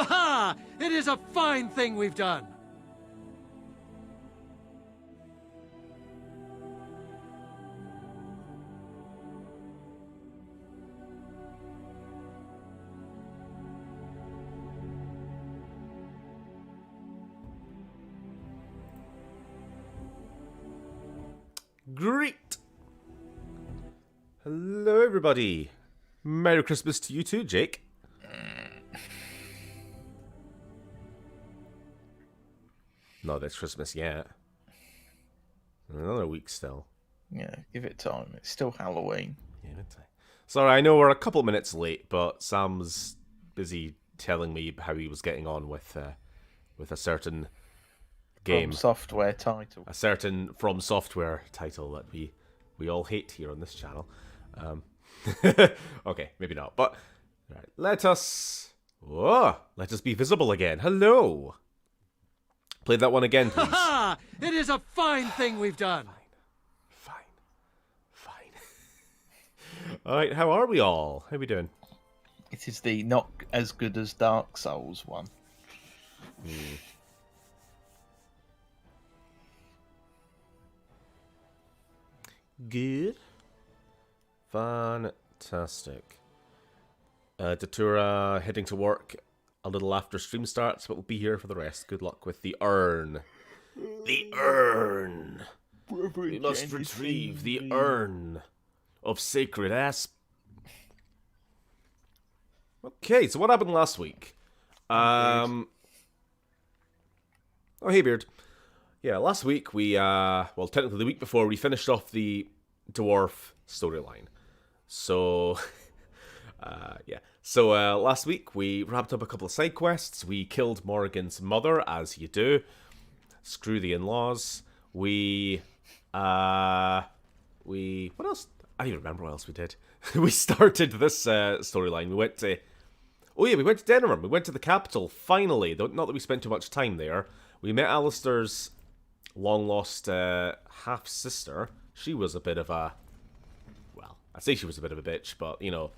Ha ha! It is a fine thing we've done. Great! Hello, everybody. Merry Christmas to you too, Jake. Not this Christmas yet. Another week still. Yeah, give it time. It's still Halloween. Yeah, sorry, I know we're a couple minutes late, but Sam's busy telling me how he was getting on with a certain game. From software title. A certain From Software title that we all hate here on this channel. Okay, maybe not. But right, let us be visible again. Hello. Play that one again, please. Ha ha! It is a fine thing we've done. Fine. All right, how are we all? How are we doing? It is the not as good as Dark Souls one. Good. Fantastic. Datura heading to work a little after stream starts, but we'll be here for the rest. Good luck with the urn. The urn! We must retrieve the urn of sacred asp. Okay, so what happened last week? Oh, hey, Beard. Yeah, last week we, well, technically the week before, we finished off the dwarf storyline. So, yeah. So, last week we wrapped up a couple of side quests. We killed Morrigan's mother, as you do. Screw the in-laws. What else? I don't even remember what else we did. We started this storyline. We went to... Oh yeah, we went to Denham. We went to the capital, finally. Not that we spent too much time there. We met Alistair's long-lost half-sister. She was a bit of a... Well, I'd say she was a bit of a bitch, but, you know...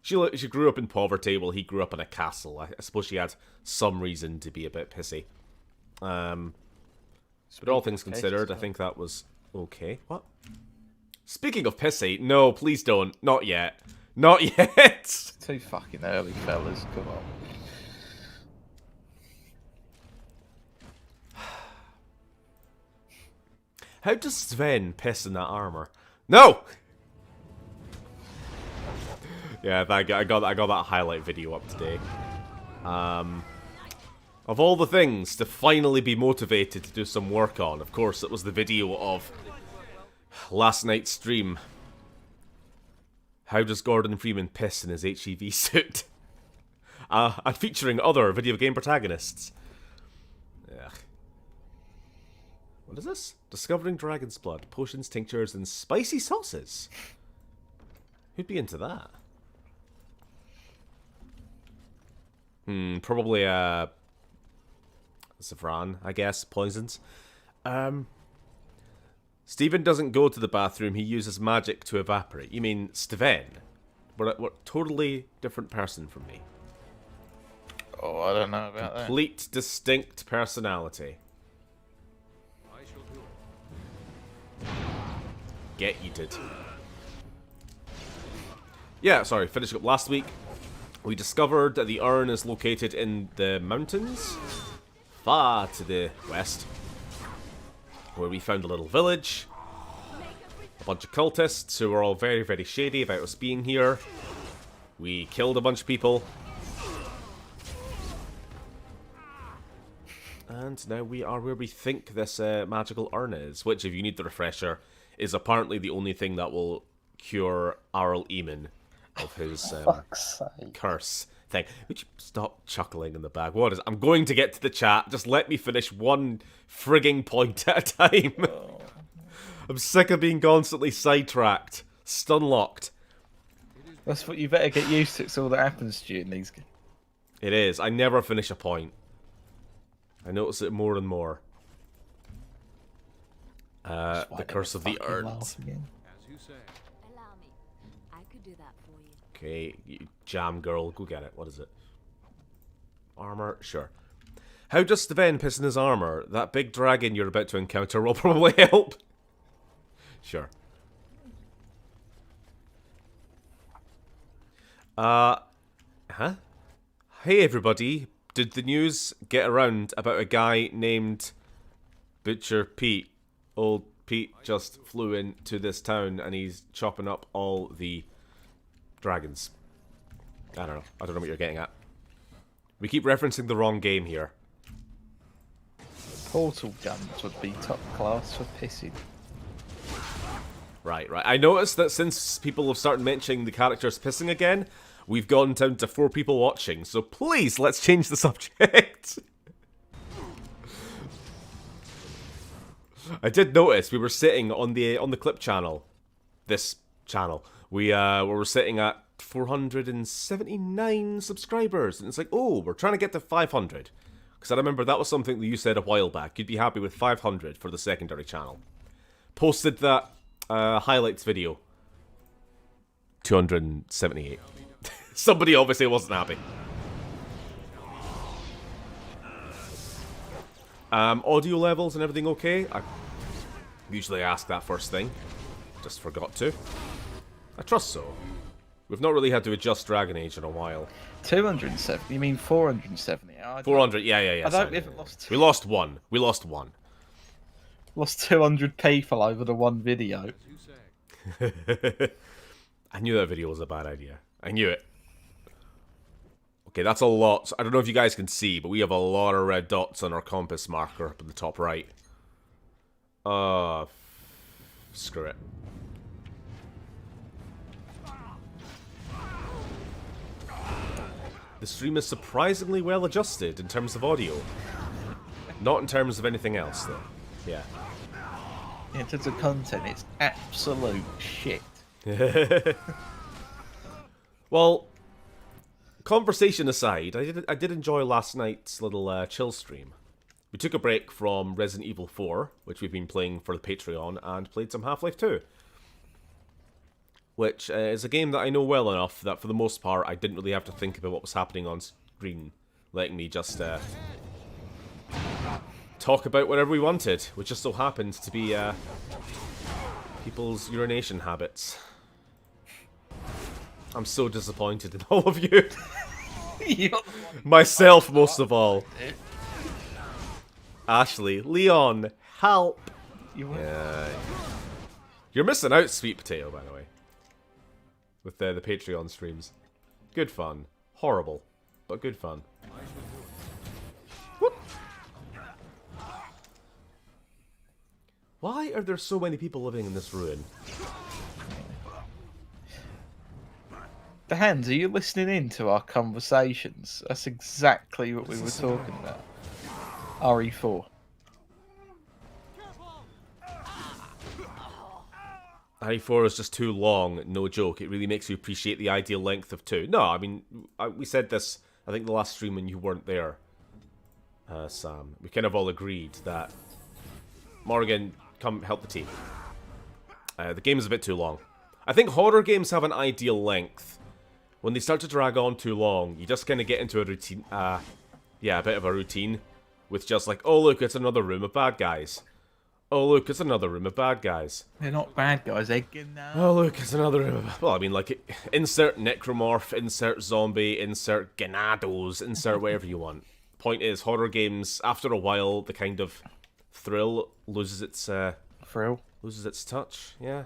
She grew up in poverty while he grew up in a castle. I suppose she had some reason to be a bit pissy. But all things considered, I think that was okay. What? Speaking of pissy, no, please don't. Not yet. Not yet! Too fucking early, fellas. Come on. How does Sven piss in that armor? No! Yeah, I got that highlight video up today. Of all the things to finally be motivated to do some work on, of course, it was the video of last night's stream. How does Gordon Freeman piss in his HEV suit? And featuring other video game protagonists. Ugh. What is this? Discovering Dragon's Blood, potions, tinctures, and spicy sauces. Who'd be into that? Probably Savran, I guess. Poisons. Stephen doesn't go to the bathroom, he uses magic to evaporate. You mean Steven? What a totally different person from me. Oh, I don't know about that. Complete, distinct personality. Get yeeted. Yeah, sorry, finishing up last week. We discovered that the urn is located in the mountains, far to the west, where we found a little village, a bunch of cultists who were all very, very shady about us being here. We killed a bunch of people. And now we are where we think this magical urn is, which, if you need the refresher, is apparently the only thing that will cure Arl Eamon of his curse thing. Would you stop chuckling in the bag? What is it? I'm going to get to the chat. Just let me finish one frigging point at a time. I'm sick of being constantly sidetracked. Stunlocked. That's what you better get used to. It's all that happens to you in these games. It is. I never finish a point. I notice it more and more. The curse of the urn. As you say. Allow me. I could do that for you. Okay, you jam girl, go get it. What is it? Armor, sure. How does Steven piss in his armor? That big dragon you're about to encounter will probably help. Sure. Huh? Hey everybody, did the news get around about a guy named Butcher Pete? Old Pete just flew into this town and he's chopping up all the dragons. I don't know what you're getting at. We keep referencing the wrong game here. Portal guns would be top class for pissing. Right. I noticed that since people have started mentioning the characters pissing again, we've gone down to 4 people watching, so please, let's change the subject. I did notice we were sitting on the clip channel, this channel. We were sitting at 479 subscribers, and it's like, oh, we're trying to get to 500. Because I remember that was something that you said a while back. You'd be happy with 500 for the secondary channel. Posted that highlights video. 278. Somebody obviously wasn't happy. Audio levels and everything okay? I usually ask that first thing. Just forgot to. I trust so. We've not really had to adjust Dragon Age in a while. 270? You mean 470? 400, yeah. I don't we haven't lost two. We lost one. Lost 200 people over the one video. I knew that video was a bad idea. I knew it. Okay, that's a lot. I don't know if you guys can see, but we have a lot of red dots on our compass marker up in the top right. Screw it. The stream is surprisingly well adjusted in terms of audio. Not in terms of anything else, though. Yeah. In terms of content, it's absolute shit. Well, conversation aside, I did enjoy last night's little chill stream. We took a break from Resident Evil 4, which we've been playing for the Patreon, and played some Half-Life 2. Which is a game that I know well enough that for the most part I didn't really have to think about what was happening on screen, letting me just talk about whatever we wanted, which just so happens to be people's urination habits. I'm so disappointed in all of you. Myself most of all. Ashley, Leon, help! Yeah. You're missing out, Sweet Potato, by the way. With the Patreon streams. Good fun. Horrible, but good fun. Whoop. Why are there so many people living in this ruin? The Hands, are you listening in to our conversations? That's exactly what we were talking about. RE4. RE4 is just too long, no joke. It really makes you appreciate the ideal length of 2. No, I mean, we said this, I think, the last stream when you weren't there, Sam. We kind of all agreed that, Morgan, come help the team. The game is a bit too long. I think horror games have an ideal length. When they start to drag on too long, you just kind of get into a routine, yeah, a bit of a routine, with just like, oh look, it's another room of bad guys. Oh look, it's another room of bad guys. They're not bad guys, they're good now. Oh look, it's another room of... Well, I mean, like, insert necromorph, insert zombie, insert ganados, insert whatever you want. Point is, horror games, after a while, the kind of thrill loses its... Thrill? Loses its touch, yeah.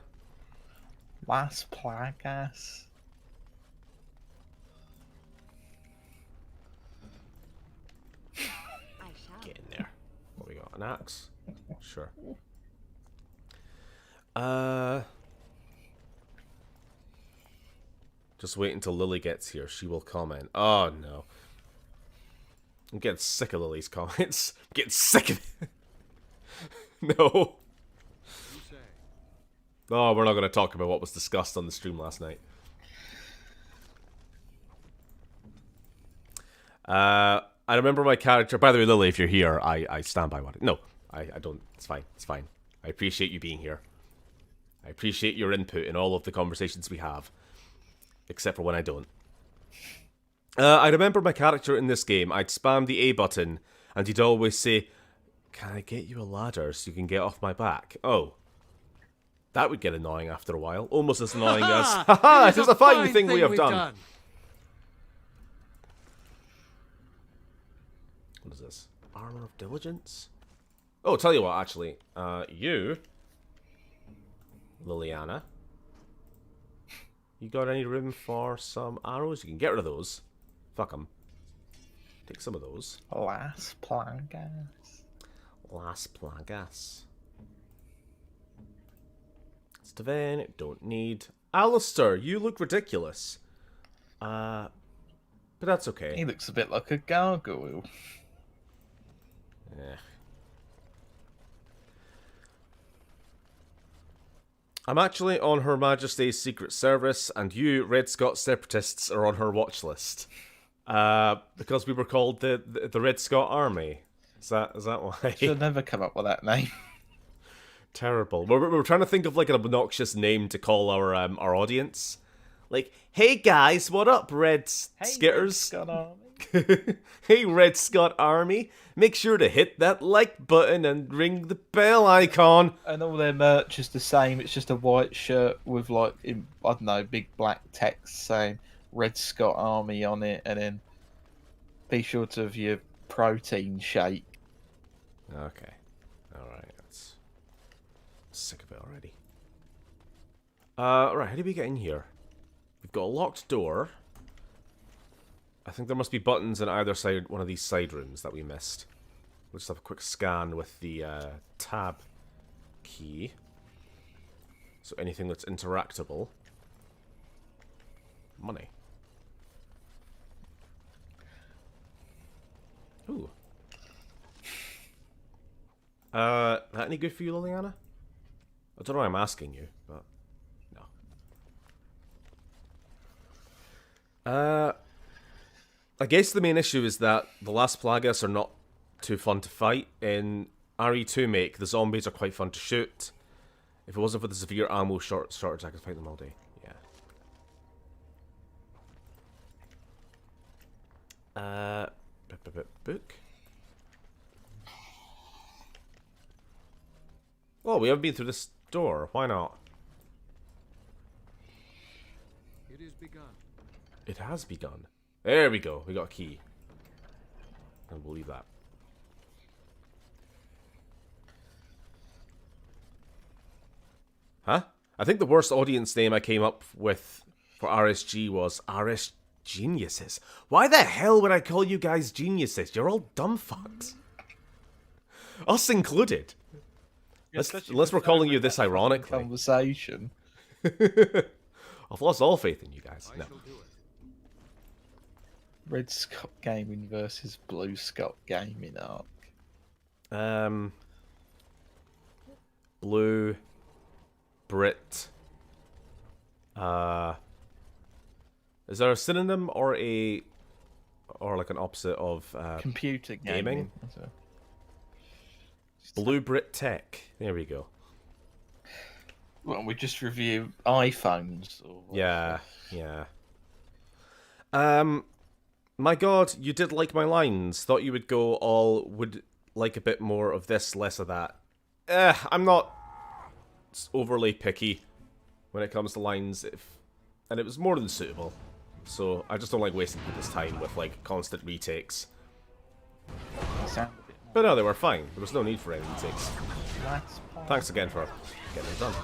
Las Plagas. Get in there. What we got? An axe? Sure. Just wait until Lily gets here. She will comment. Oh, no. I'm getting sick of Lily's comments. I'm getting sick of it. No. Oh, we're not going to talk about what was discussed on the stream last night. I remember my character... By the way, Lily, if you're here, I stand by what... No, I don't... It's fine. It's fine. I appreciate you being here. I appreciate your input in all of the conversations we have. Except for when I don't. I remember my character in this game. I'd spam the A button, and he'd always say, "Can I get you a ladder so you can get off my back?" Oh. That would get annoying after a while. Almost as annoying as, haha, it is a fine thing we have we've done. What is this? Armor of Diligence? Oh, tell you what, actually. You, Liliana, you got any room for some arrows? You can get rid of those. Fuck them. Take some of those. Las Plagas. Las Plagas. Steven, don't need. Alistair, you look ridiculous. But that's okay. He looks a bit like a gargoyle. Yeah. I'm actually on Her Majesty's Secret Service, and you, RedScot separatists, are on her watch list. Because we were called the RedScot Army. Is that why? Should never come up with that name. Terrible. We're trying to think of like an obnoxious name to call our audience. Like, hey guys, what up, Skitters? Hey, RedScot Army. Hey, RedScot Army. Make sure to hit that like button and ring the bell icon. And all their merch is the same. It's just a white shirt with like, I don't know, big black text saying RedScot Army on it, and then be sure to have your protein shake. Okay. Alright, that's sick of it already. Right, how do we get in here? We've got a locked door. I think there must be buttons on either side, one of these side rooms that we missed. We'll just have a quick scan with the tab key. So anything that's interactable. Money. Ooh. That any good for you, Liliana? I don't know why I'm asking you, but no. I guess the main issue is that the Las Plagas are not too fun to fight. In RE2 make, the zombies are quite fun to shoot. If it wasn't for the severe ammo shortage, I could fight them all day. Yeah. Book. Oh, we haven't been through this door. Why not? It is begun. It has begun. There we go. We got a key. And we'll leave that. Huh? I think the worst audience name I came up with for RSG was RS Geniuses. Why the hell would I call you guys geniuses? You're all dumb fucks. Us included. Unless we're calling you this ironically. Conversation. I've lost all faith in you guys. No. Red Scott Gaming versus Blue Scott Gaming arc. Blue, Brit. Is there a synonym or like an opposite of computer gaming? Blue Brit Tech. There we go. Well, we just review iPhones. Or yeah. My God, you did like my lines. Thought you would go all would like a bit more of this, less of that. I'm not overly picky when it comes to lines, and it was more than suitable. So I just don't like wasting people's time with like constant retakes. But no, they were fine. There was no need for any retakes. Thanks again for getting it done.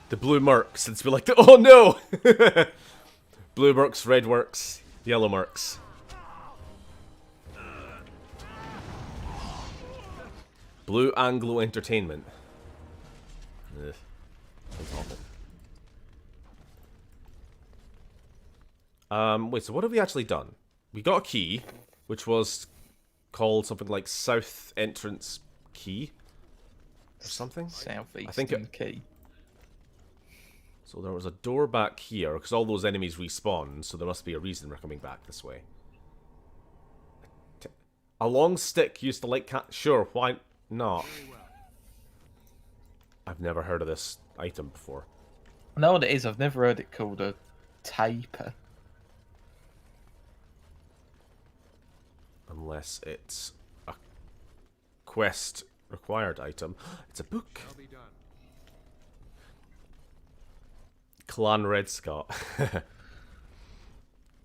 The blue mercs. It's be like, oh no! Blue mercs, red works, yellow mercs. Blue Anglo Entertainment. Ugh. That's awful. Wait, so what have we actually done? We got a key, which was called something like South Entrance Key. Or something? Southeastern I think Key. So there was a door back here, because all those enemies respawn, so there must be a reason we're coming back this way. A long stick used to like cat. Sure, why not? I've never heard of this item before. I know what it is. I've never heard it called a taper. Unless it's a quest required item. It's a book. I'll be done. Clan RedScot.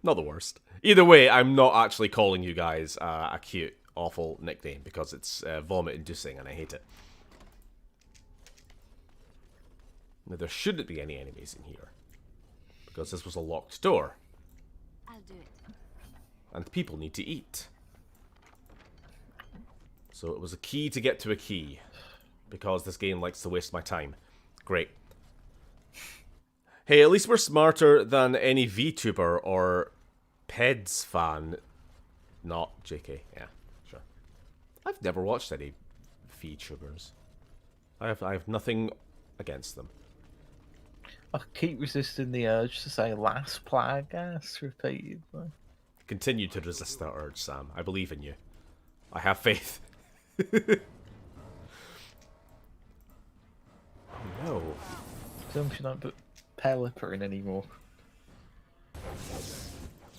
Not the worst. Either way, I'm not actually calling you guys a cute, awful nickname because it's vomit-inducing and I hate it. Now, there shouldn't be any enemies in here because this was a locked door. I'll do it. And people need to eat. So it was a key to get to a key because this game likes to waste my time. Great. Hey, at least we're smarter than any VTuber or Peds fan. Not JK, yeah, sure. I've never watched any VTubers. I have nothing against them. I keep resisting the urge to say last Plagas repeatedly. Continue to resist that urge, Sam. I believe in you. I have faith. No. Tell me you don't put Pelipper in anymore.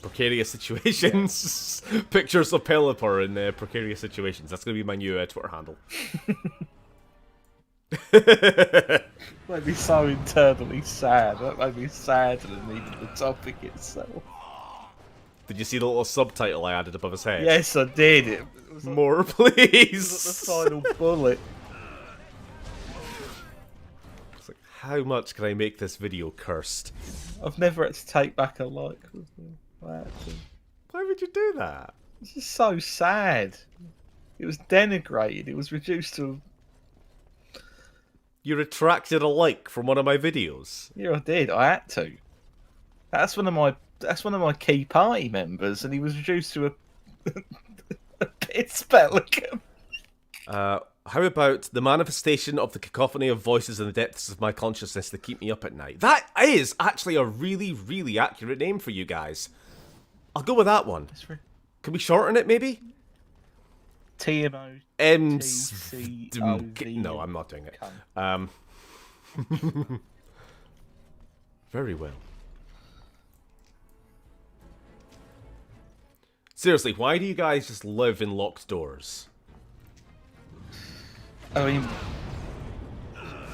Precarious situations. Pictures of Pelipper in precarious situations. That's going to be my new Twitter handle. Made me so internally sad. That made me sadder than even the topic itself. Did you see the little subtitle I added above his head? Yes, I did. It was like, More, it please. was like the final bullet. It's like, how much can I make this video cursed? I've never had to take back a like. Why Why would you do that? It's just so sad. It was denigrated. It was reduced to. You retracted a like from one of my videos. Yeah, I did. I had to. That's one of my key party members, and he was reduced to a piss pelican. How about the manifestation of the cacophony of voices in the depths of my consciousness that keep me up at night? That is actually a really, really accurate name for you guys. I'll go with that one. Can we shorten it, maybe? TMO. No, I'm not doing it. Very well. Seriously, why do you guys just live in locked doors? I mean,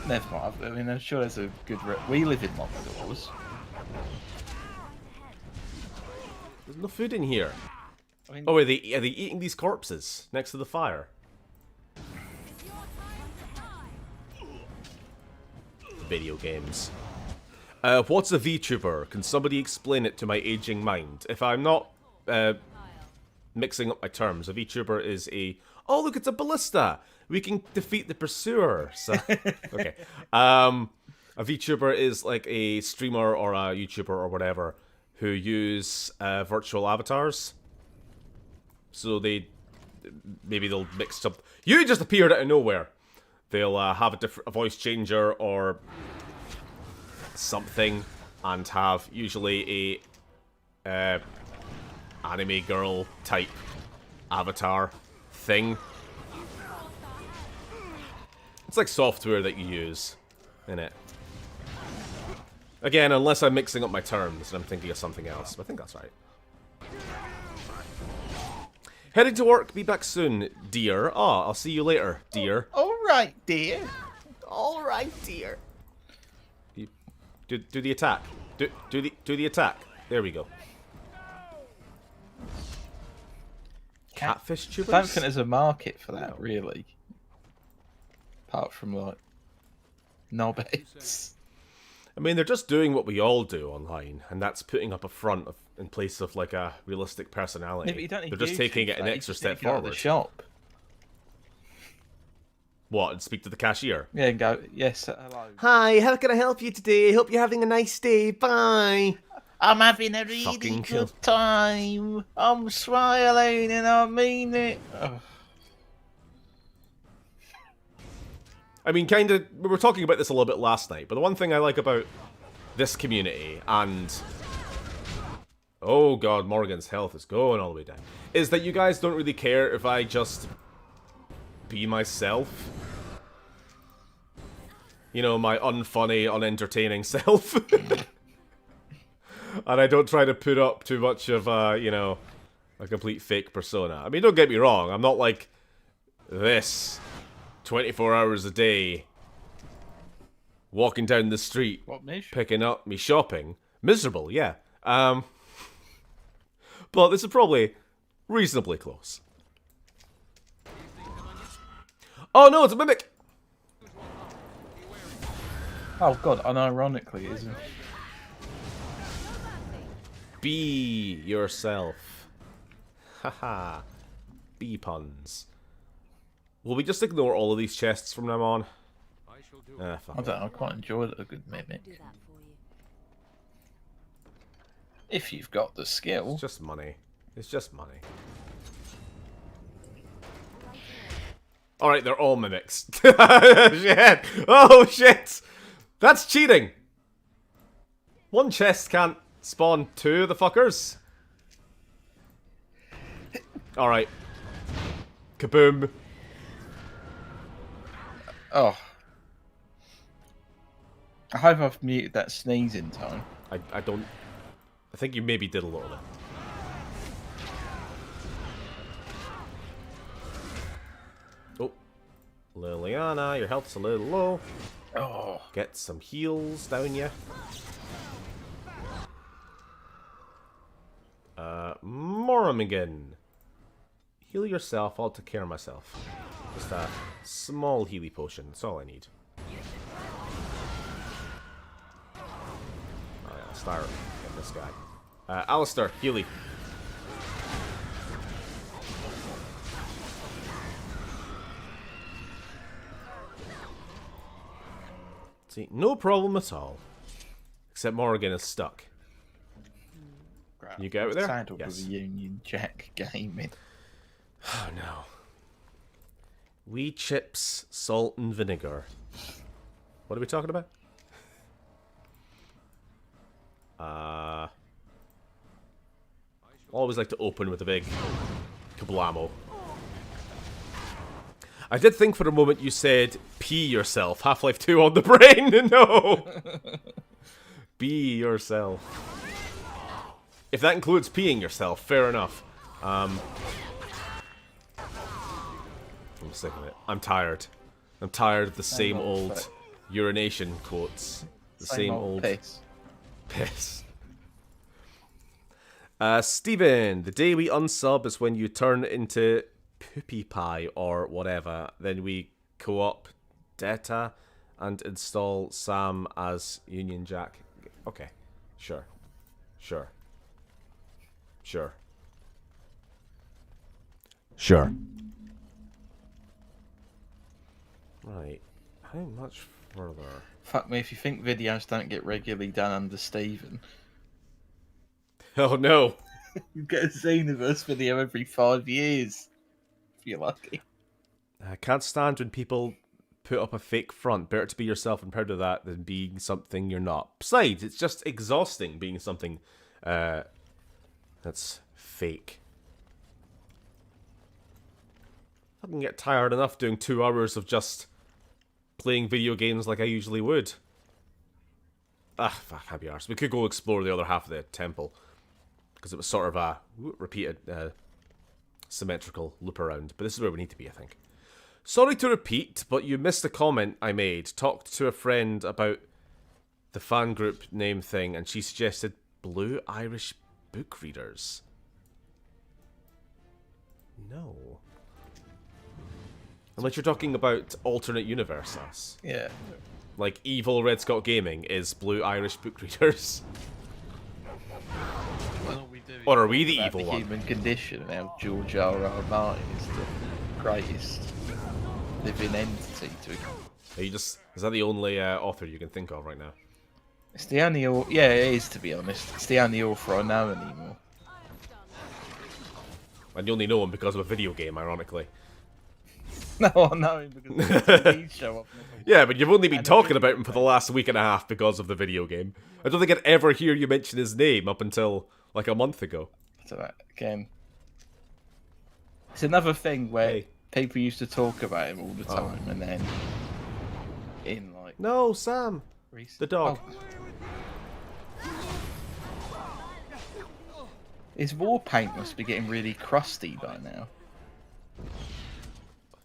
never mind. I mean, I'm sure there's a good. We live in locked doors. There's no food in here. I mean, Oh, are they eating these corpses next to the fire? Video games. What's a VTuber? Can somebody explain it to my aging mind? If I'm not mixing up my terms, a VTuber is a... Oh, look, it's a ballista! We can defeat the pursuer! So, okay. A VTuber is like a streamer or a YouTuber or whatever who use virtual avatars. So maybe they'll mix up... You just appeared out of nowhere! They'll have a voice changer or something and have usually a anime girl type avatar thing. It's like software that you use, innit? Again, unless I'm mixing up my terms and I'm thinking of something else. But I think that's right. Heading to work, be back soon, dear. Oh, I'll see you later, dear. Alright, dear. Alright, dear. Do the attack. Do the attack. There we go. Catfish tubers? I don't think there's a market for that, really. Apart from, like, knobheads. I mean, they're just doing what we all do online, and that's putting up a front in place of, like, a realistic personality. Yeah, but you don't need they're just taking it an you extra just need step to go to forward. the shop. What, and speak to the cashier? Yeah, and go, yes, hello. Hi, how can I help you today? Hope you're having a nice day. Bye. I'm having a really Fucking good time. I'm smiling and I mean it. Ugh. I mean, kind of, we were talking about this a little bit last night, but the one thing I like about this community, and... Oh god, Morgan's health is going all the way down. Is that you guys don't really care if I just be myself. you know, my unfunny, unentertaining self. And I don't try to put up too much of, you know, a complete fake persona. I mean, don't get me wrong, I'm not like this 24 hours a day walking down the street What, Mish? picking up me shopping. Miserable, yeah. But this is probably reasonably close. Oh no, it's a mimic! Oh god, unironically, isn't it? Be yourself. Haha. Bee puns. Will we just ignore all of these chests from now on? I shall do Fuck I it. don't know, I quite enjoy a good mimic. Do that for you. If you've got the skill. It's just money. It's just money. Alright, they're all mimics. Shit! Oh shit! That's cheating! One chest can't spawn two of the fuckers. Alright. Kaboom. Oh. I hope I've muted that sneeze in time. I don't... I think you maybe did a little bit. Oh. Liliana, your health's a little low. Oh. Get some heals down ya. Morrigan. Heal yourself, I'll take care of myself. Just a small healy potion, that's all I need. Alright, I'll start getting this guy. Alistair, healy. See, no problem at all. Except Morrigan is stuck. You get out there? Saddled Yes. with a Union Jack gaming. Oh no. Wee chips, salt and vinegar. What are we talking about? Always like to open with a big kablamo. I did think for a moment you said pee yourself. Half-Life 2 on the brain. No. Be yourself. If that includes peeing yourself, fair enough. I'm sick of it. I'm tired. I'm tired of the same old urination quotes. The same old piss. piss. Steven, the day we unsub is when you turn into Poopy Pie or whatever. Then we co-op data and install Sam as Union Jack. Okay, sure. Sure. Sure. Sure. Right. How much further? Fuck me if you think videos don't get regularly done under Steven. Oh no. You get a Xenoverse video every 5 years. If you're lucky. I can't stand when people put up a fake front. Better to be yourself and proud of that than being something you're not. Besides, it's just exhausting being something that's fake. I can get tired enough doing 2 hours of just playing video games like I usually would. Fuck, happy arse. We could go explore the other half of the temple. Because it was sort of a repeated symmetrical loop around. But this is where we need to be, I think. Sorry to repeat, but you missed a comment I made. Talked to a friend about the fan group name thing, and she suggested Blue Irish Book Readers. No. Unless you're talking about alternate universes. Yeah. Like evil RedScot Gaming is Blue Irish Book Readers. Or are we the evil one? Human condition and how George R.R. Martin is the greatest living entity to. Are you just... Is that the only author you can think of right now? It's the only. Yeah, it is, to be honest. It's the only author I know anymore. And you only know him because of a video game, ironically. No, I know him because of the TV show. Yeah, but you've only been talking about him for the last week and a half because of the video game. I don't think I'd ever hear you mention his name up until, like, a month ago. So that, again, it's another thing where Hey. people used to talk about him all the time, and then in like like No, Sam. recent? The dog. His war paint must be getting really crusty by now.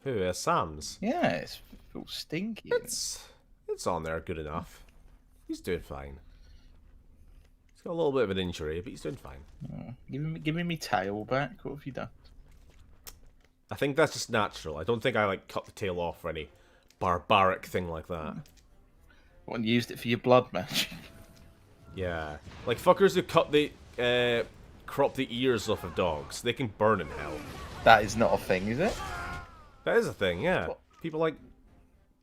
Who? Sam's. Yeah, it's all stinky. It's on there good enough. He's doing fine. He's got a little bit of an injury, but he's doing fine. Giving me tail back. What have you done? I think that's just natural. I don't think I like cut the tail off or any barbaric thing like that. What, and used it for your blood match? Yeah, like fuckers who cut the crop the ears off of dogs. They can burn in hell. That is not a thing, is it? That is a thing. Yeah, What? people like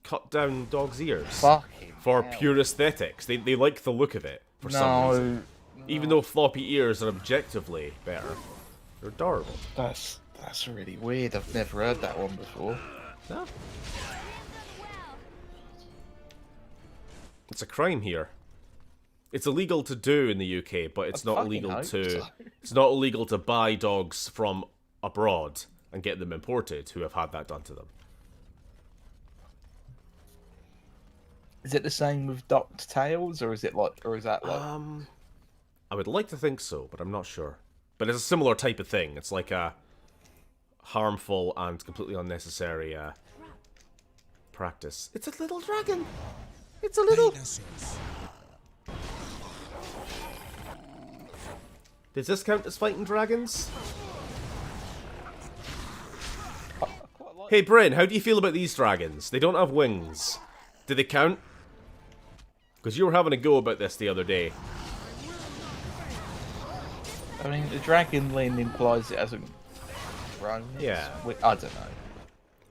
cut down dogs' ears Fucking for hell. pure aesthetics. They like the look of it for some reason. Even though floppy ears are objectively better, they're adorable. That's really weird. I've never heard that one before. No. It's a crime here. It's illegal to do in the UK, but it's I not fucking illegal hope to. so. It's not illegal to buy dogs from abroad and get them imported who have had that done to them. Is it the same with docked tails, or is that like? I would like to think so, but I'm not sure. But it's a similar type of thing. It's like a harmful and completely unnecessary practice. It's a little dragon. It's a little. Does this count as fighting dragons? Hey Bryn, how do you feel about these dragons? They don't have wings. Do they count? Because you were having a go about this the other day. I mean, the dragon limb implies it hasn't grown. Yeah. I don't know.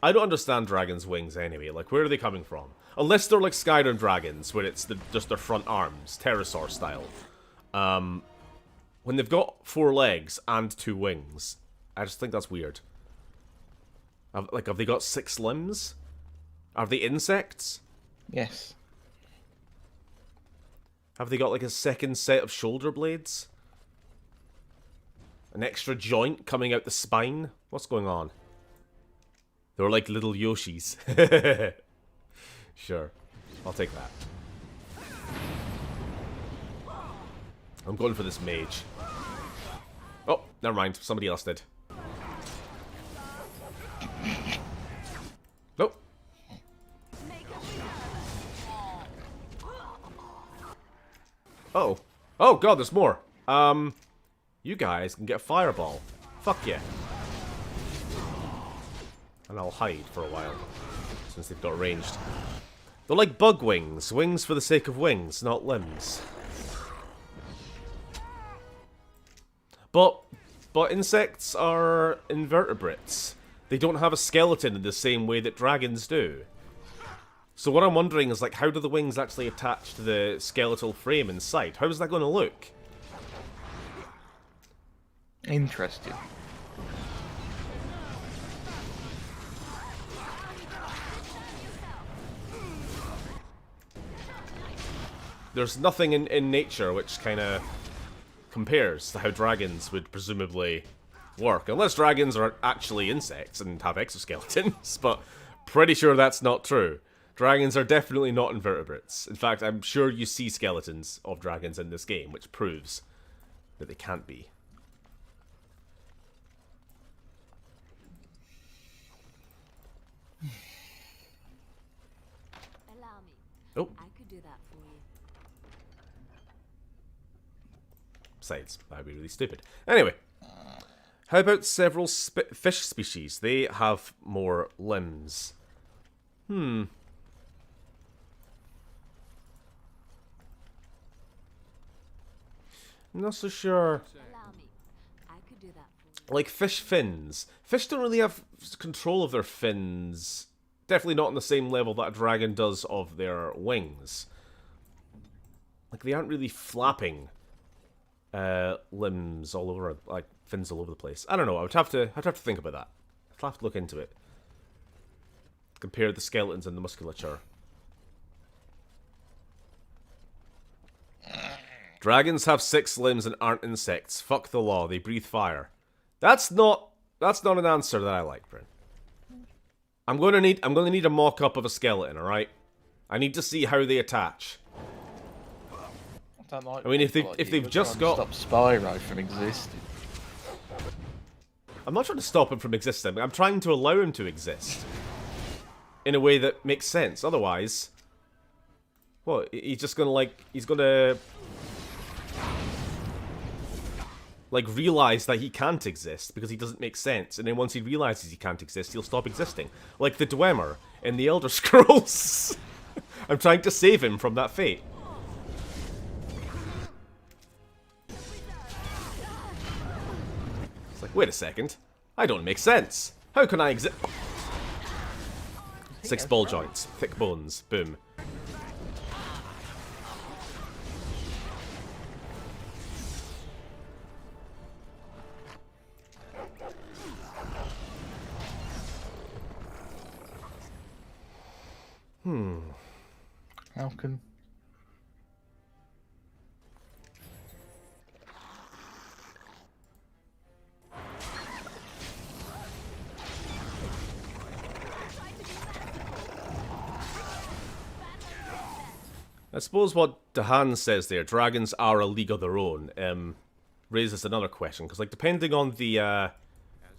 I don't understand dragons' wings anyway. Like, where are they coming from? Unless they're like Skyrim dragons, where it's just their front arms, pterosaur style. When they've got 4 legs and 2 wings, I just think that's weird. Have they got 6 limbs? Are they insects? Yes. Have they got like a second set of shoulder blades? An extra joint coming out the spine? What's going on? They're like little Yoshis. Sure. I'll take that. I'm going for this mage. Oh, never mind. Somebody else did. Nope. Oh. Oh god, there's more. You guys can get a fireball. Fuck yeah. And I'll hide for a while, since they've got ranged. They're like bug wings. Wings for the sake of wings, not limbs. But insects are invertebrates. They don't have a skeleton in the same way that dragons do. So what I'm wondering is, like, how do the wings actually attach to the skeletal frame inside? How is that going to look? Interesting. There's nothing in nature which kind of compares to how dragons would presumably work. Unless dragons are actually insects and have exoskeletons, but pretty sure that's not true. Dragons are definitely not invertebrates. In fact, I'm sure you see skeletons of dragons in this game, which proves that they can't be. Allow me. Oh, I could do that for you. besides, that'd be really stupid. Anyway, how about several fish species? They have more limbs. I'm not so sure. Allow me. I could do that for you. Like fish fins. Fish don't really have control of their fins. Definitely not on the same level that a dragon does of their wings. Like, they aren't really flapping limbs all over, like fins all over the place. I don't know. I'd have to think about that. I'd have to look into it. Compare the skeletons and the musculature. Dragons have 6 limbs and aren't insects. Fuck the law. They breathe fire. That's not an answer that I like, Bryn. I'm gonna need a mock-up of a skeleton, alright? I need to see how they attach. I don't like. I mean, if people like they've you just trying got, to stop Spyro from existing. I'm not trying to stop him from existing. I'm trying to allow him to exist in a way that makes sense. Otherwise, what? He's just gonna like, he's gonna like realize that he can't exist because he doesn't make sense, and then once he realizes he can't exist, he'll stop existing. Like the Dwemer in the Elder Scrolls. I'm trying to save him from that fate. It's like, wait a second. I don't make sense. How can I exist? 6 ball joints, thick bones, boom. How can? I suppose what Dahan says there, dragons are a league of their own, raises another question, because like depending on the As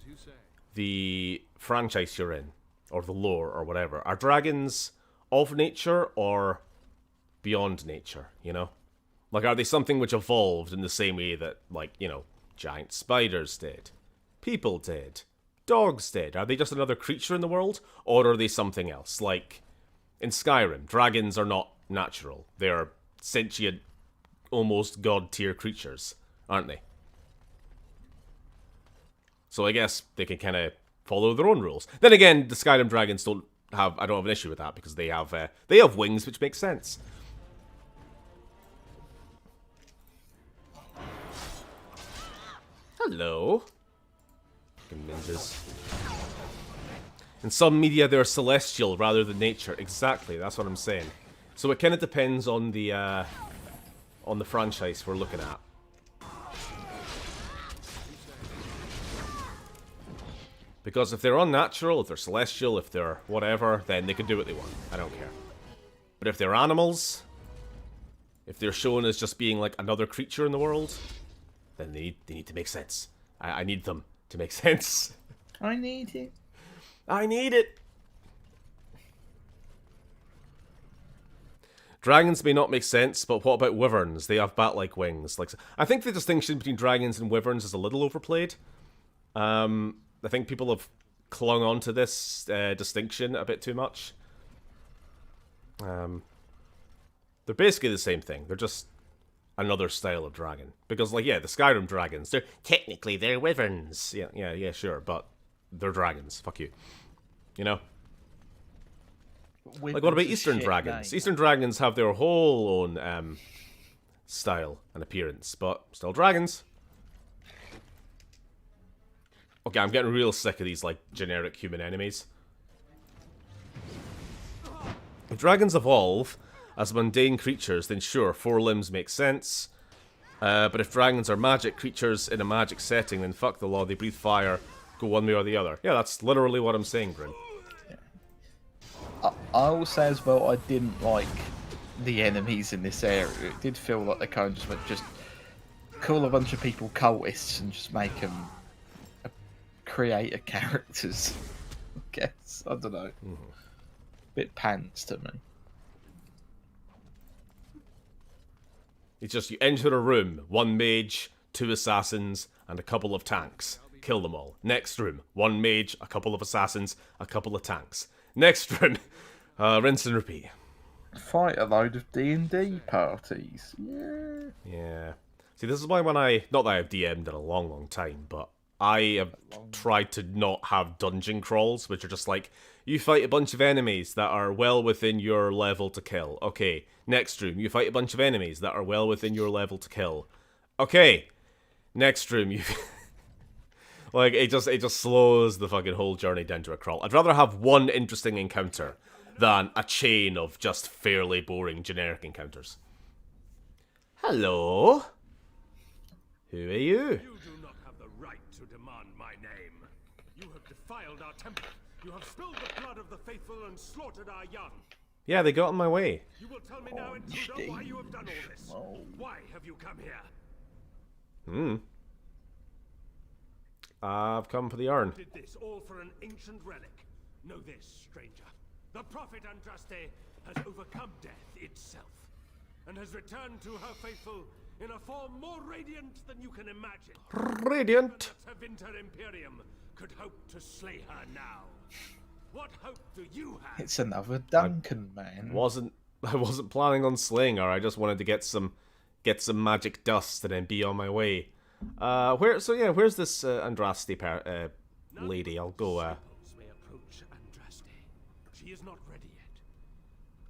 you say. the franchise you're in, or the lore, or whatever, are dragons of nature or beyond nature, you know? Like, are they something which evolved in the same way that, like, you know, giant spiders did, people did, dogs did? Are they just another creature in the world, or are they something else? Like, in Skyrim, dragons are not natural. They're sentient, almost god-tier creatures, aren't they? So I guess they can kind of follow their own rules. Then again, the Skyrim dragons don't have... I don't have an issue with that, because they have wings, which makes sense. Hello. Fucking ninjas. In some media, they're celestial rather than nature. Exactly, that's what I'm saying. So it kind of depends on the franchise we're looking at. Because if they're unnatural, if they're celestial, if they're whatever, then they can do what they want. I don't care. But if they're animals, if they're shown as just being like another creature in the world, then they need to make sense. I need them to make sense. I need it. I need it. Dragons may not make sense, but what about wyverns? They have bat-like wings. Like, I think the distinction between dragons and wyverns is a little overplayed. I think people have clung on to this distinction a bit too much. They're basically the same thing. They're just another style of dragon. Because, like, yeah, the Skyrim dragons, they're wyverns. Yeah, sure, but they're dragons. Fuck you. You know? Like, what about Eastern dragons? Name. Eastern dragons have their whole own style and appearance, but still dragons. Okay, I'm getting real sick of these, like, generic human enemies. If dragons evolve as mundane creatures, then sure, 4 limbs make sense. But if dragons are magic creatures in a magic setting, then fuck the law, they breathe fire, go one way or the other. Yeah, that's literally what I'm saying, Grim. I will say as well, I didn't like the enemies in this area. It did feel like they kind of just went, just call a bunch of people cultists and just make them creator characters. I guess. I don't know. Bit pants to me. It's just you enter a room, 1 mage, 2 assassins, and a couple of tanks. Kill them all. Next room, 1 mage, a couple of assassins, a couple of tanks. Next room, rinse and repeat. Fight a load of D&D parties. Yeah. Yeah. See, this is why when not that I've DM'd in a long, long time, but I have tried to not have dungeon crawls, which are just like, you fight a bunch of enemies that are well within your level to kill. Okay, next room, you fight a bunch of enemies that are well within your level to kill. Okay, next room, you... like, it just slows the fucking whole journey down to a crawl. I'd rather have 1 interesting encounter than a chain of just fairly boring generic encounters. Hello? Who are you? You do not have the right to demand my name. You have defiled our temple. You have spilled the blood of the faithful and slaughtered our young. Yeah, they got in my way. You will tell me now, intruder, why you have done all this. Why have you come here? I've come for the urn. Did this all for an ancient relic? Know this, stranger. The prophet Andraste has overcome death itself, and has returned to her faithful in a form more radiant than you can imagine. Radiant. Her winter imperium could hope to slay her now. What hope do you have? It's another Duncan, man. I wasn't planning on slaying her. I just wanted to get some magic dust and then be on my way. Where's this Andraste lady? I'll go. Disciples may approach Andraste. She is not ready yet.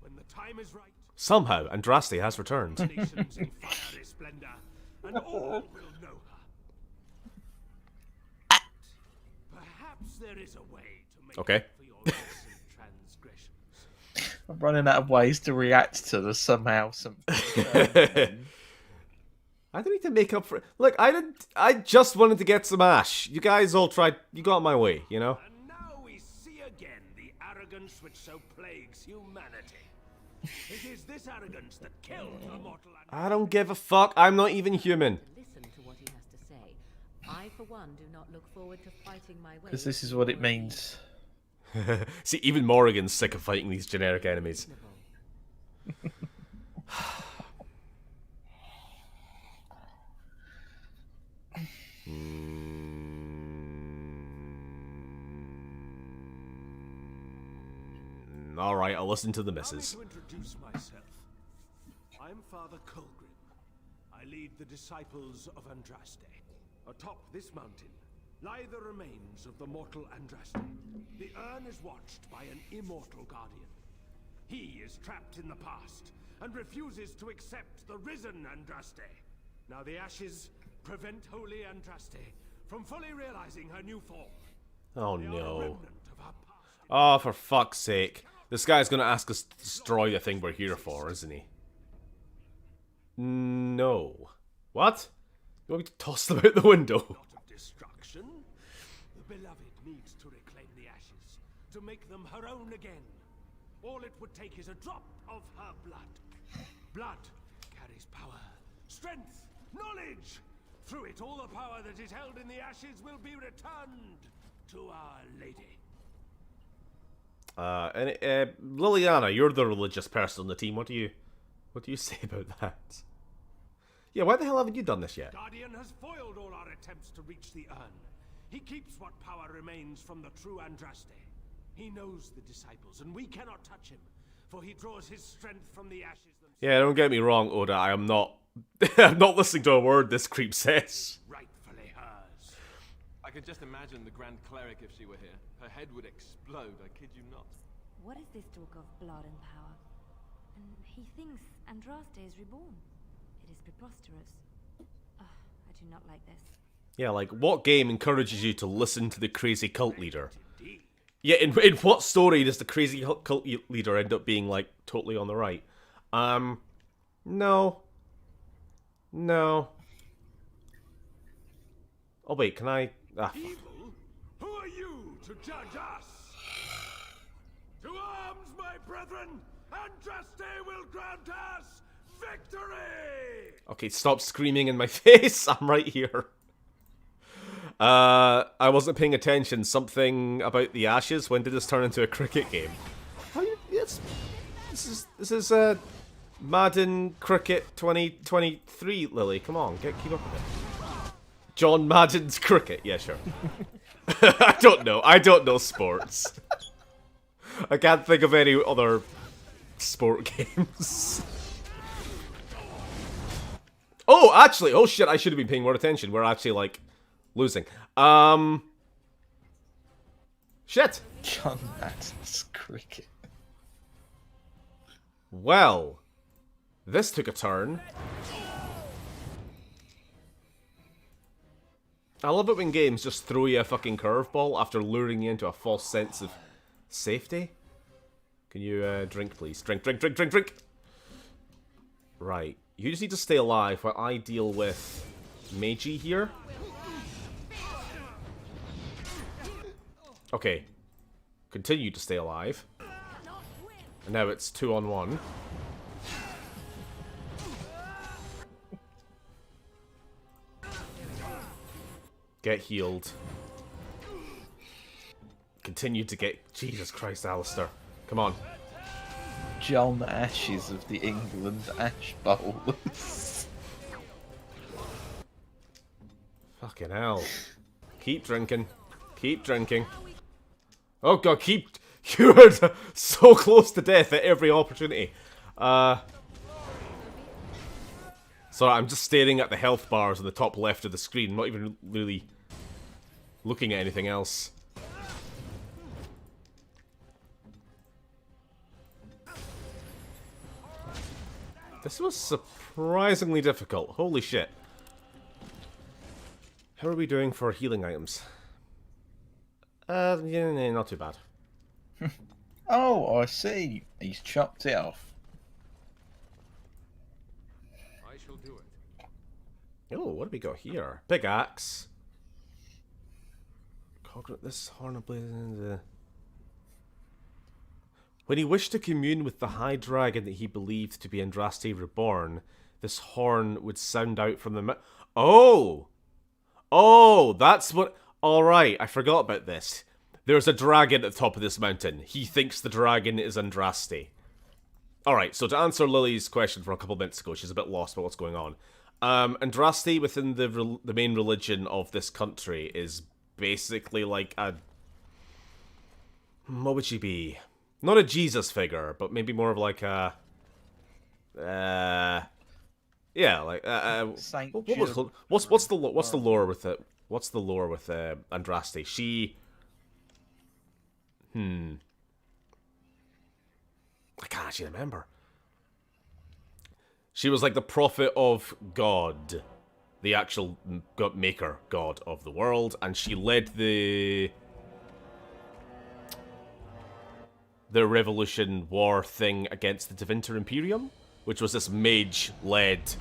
When the time is right, Somehow, Andraste has returned. nations in fiery splendor, and all will know her. Perhaps there is a way to make Okay. up for your recent transgressions. I'm running out of ways to react to this somehow. I don't need to make up for it. Look, I just wanted to get some ash. You guys all tried. You got in my way, you know? And now we see again the arrogance which so plagues humanity. It is this arrogance that killed the mortal I don't give a fuck. I'm not even human. Listen to what he has to say. I, for one, do not look forward to fighting my way. Because this is what it means. See, even Morrigan's sick of fighting these generic enemies. Alright, I'll listen to the missus. Allow me to introduce myself. I'm Father Colgrim. I lead the disciples of Andraste. Atop this mountain lie the remains of the mortal Andraste. The urn is watched by an immortal guardian. He is trapped in the past and refuses to accept the risen Andraste. Now the ashes prevent holy Andraste from fully realizing her new form. Oh They are a no. remnant of her past. Oh, for fuck's sake. This guy's gonna ask us to destroy the thing we're here for, isn't he? No. What? You want me to toss them out the window? Not of destruction. The beloved needs to reclaim the ashes, to make them her own again. All it would take is a drop of her blood. Blood carries power, strength, knowledge. Through it, all the power that is held in the ashes will be returned to Our Lady. Liliana, you're the religious person on the team. What do you say about that? Yeah, why the hell haven't you done this yet? Guardian has foiled all our attempts to reach the urn. He keeps what power remains from the true Andraste. He knows the disciples, and we cannot touch him, for he draws his strength from the ashes themselves. Yeah, don't get me wrong, Oda. I am not. I'm not listening to a word this creep says. Rightfully hers. I could just imagine the Grand Cleric if she were here. Her head would explode, I kid you not. What is this talk of blood and power? And he thinks Andraste is reborn. It is preposterous. Ugh, I do not like this. Yeah, like what game encourages you to listen to the crazy cult leader? Indeed. Yeah, in what story does the crazy cult leader end up being like totally on the right? No. Oh wait, can I? Fuck. Evil? Who are you to judge us? To arms, my brethren! Andraste will grant us victory! Okay, stop screaming in my face. I'm right here. I wasn't paying attention. Something about the ashes. When did this turn into a cricket game? This is Madden Cricket 2023. Lily, come on, keep up with it. John Madden's cricket. Yeah, sure. I don't know sports. I can't think of any other sport games. Oh, actually, oh shit, I should have been paying more attention. We're actually, like, losing. Shit. John Madden's cricket. Well, this took a turn. I love it when games just throw you a fucking curveball after luring you into a false sense of safety. Can you drink, please? Drink. Right. You just need to stay alive while I deal with Meiji here. Okay. Continue to stay alive. Now it's 2-on-1. Get healed. Continue to get... Jesus Christ, Alistair. Come on. John Ashes of the England Ash Bowlers. Fucking hell. Keep drinking. Keep drinking. Oh god, keep... You're so close to death at every opportunity. Sorry, I'm just staring at the health bars on the top left of the screen, not even really looking at anything else. This was surprisingly difficult. Holy shit. How are we doing for healing items? Yeah, not too bad. Oh, I see. He's chopped it off. I shall do it. Oh, what do we got here? Big axe. This horn of blazing. When he wished to commune with the high dragon that he believed to be Andraste Reborn, this horn would sound out from the Oh! Oh, that's what... Alright, I forgot about this. There's a dragon at the top of this mountain. He thinks the dragon is Andraste. Alright, so to answer Lily's question from a couple minutes ago, she's a bit lost about what's going on. Andraste within the main religion of this country is basically like a... What would she be? Not a Jesus figure, but maybe more of like a... yeah, like... Saint what's the lore with it? What's the lore with Andraste? She... I can't actually remember. She was like the prophet of God. The actual maker god of the world. And she led the revolution war thing against the Tevinter Imperium. Which was this mage-led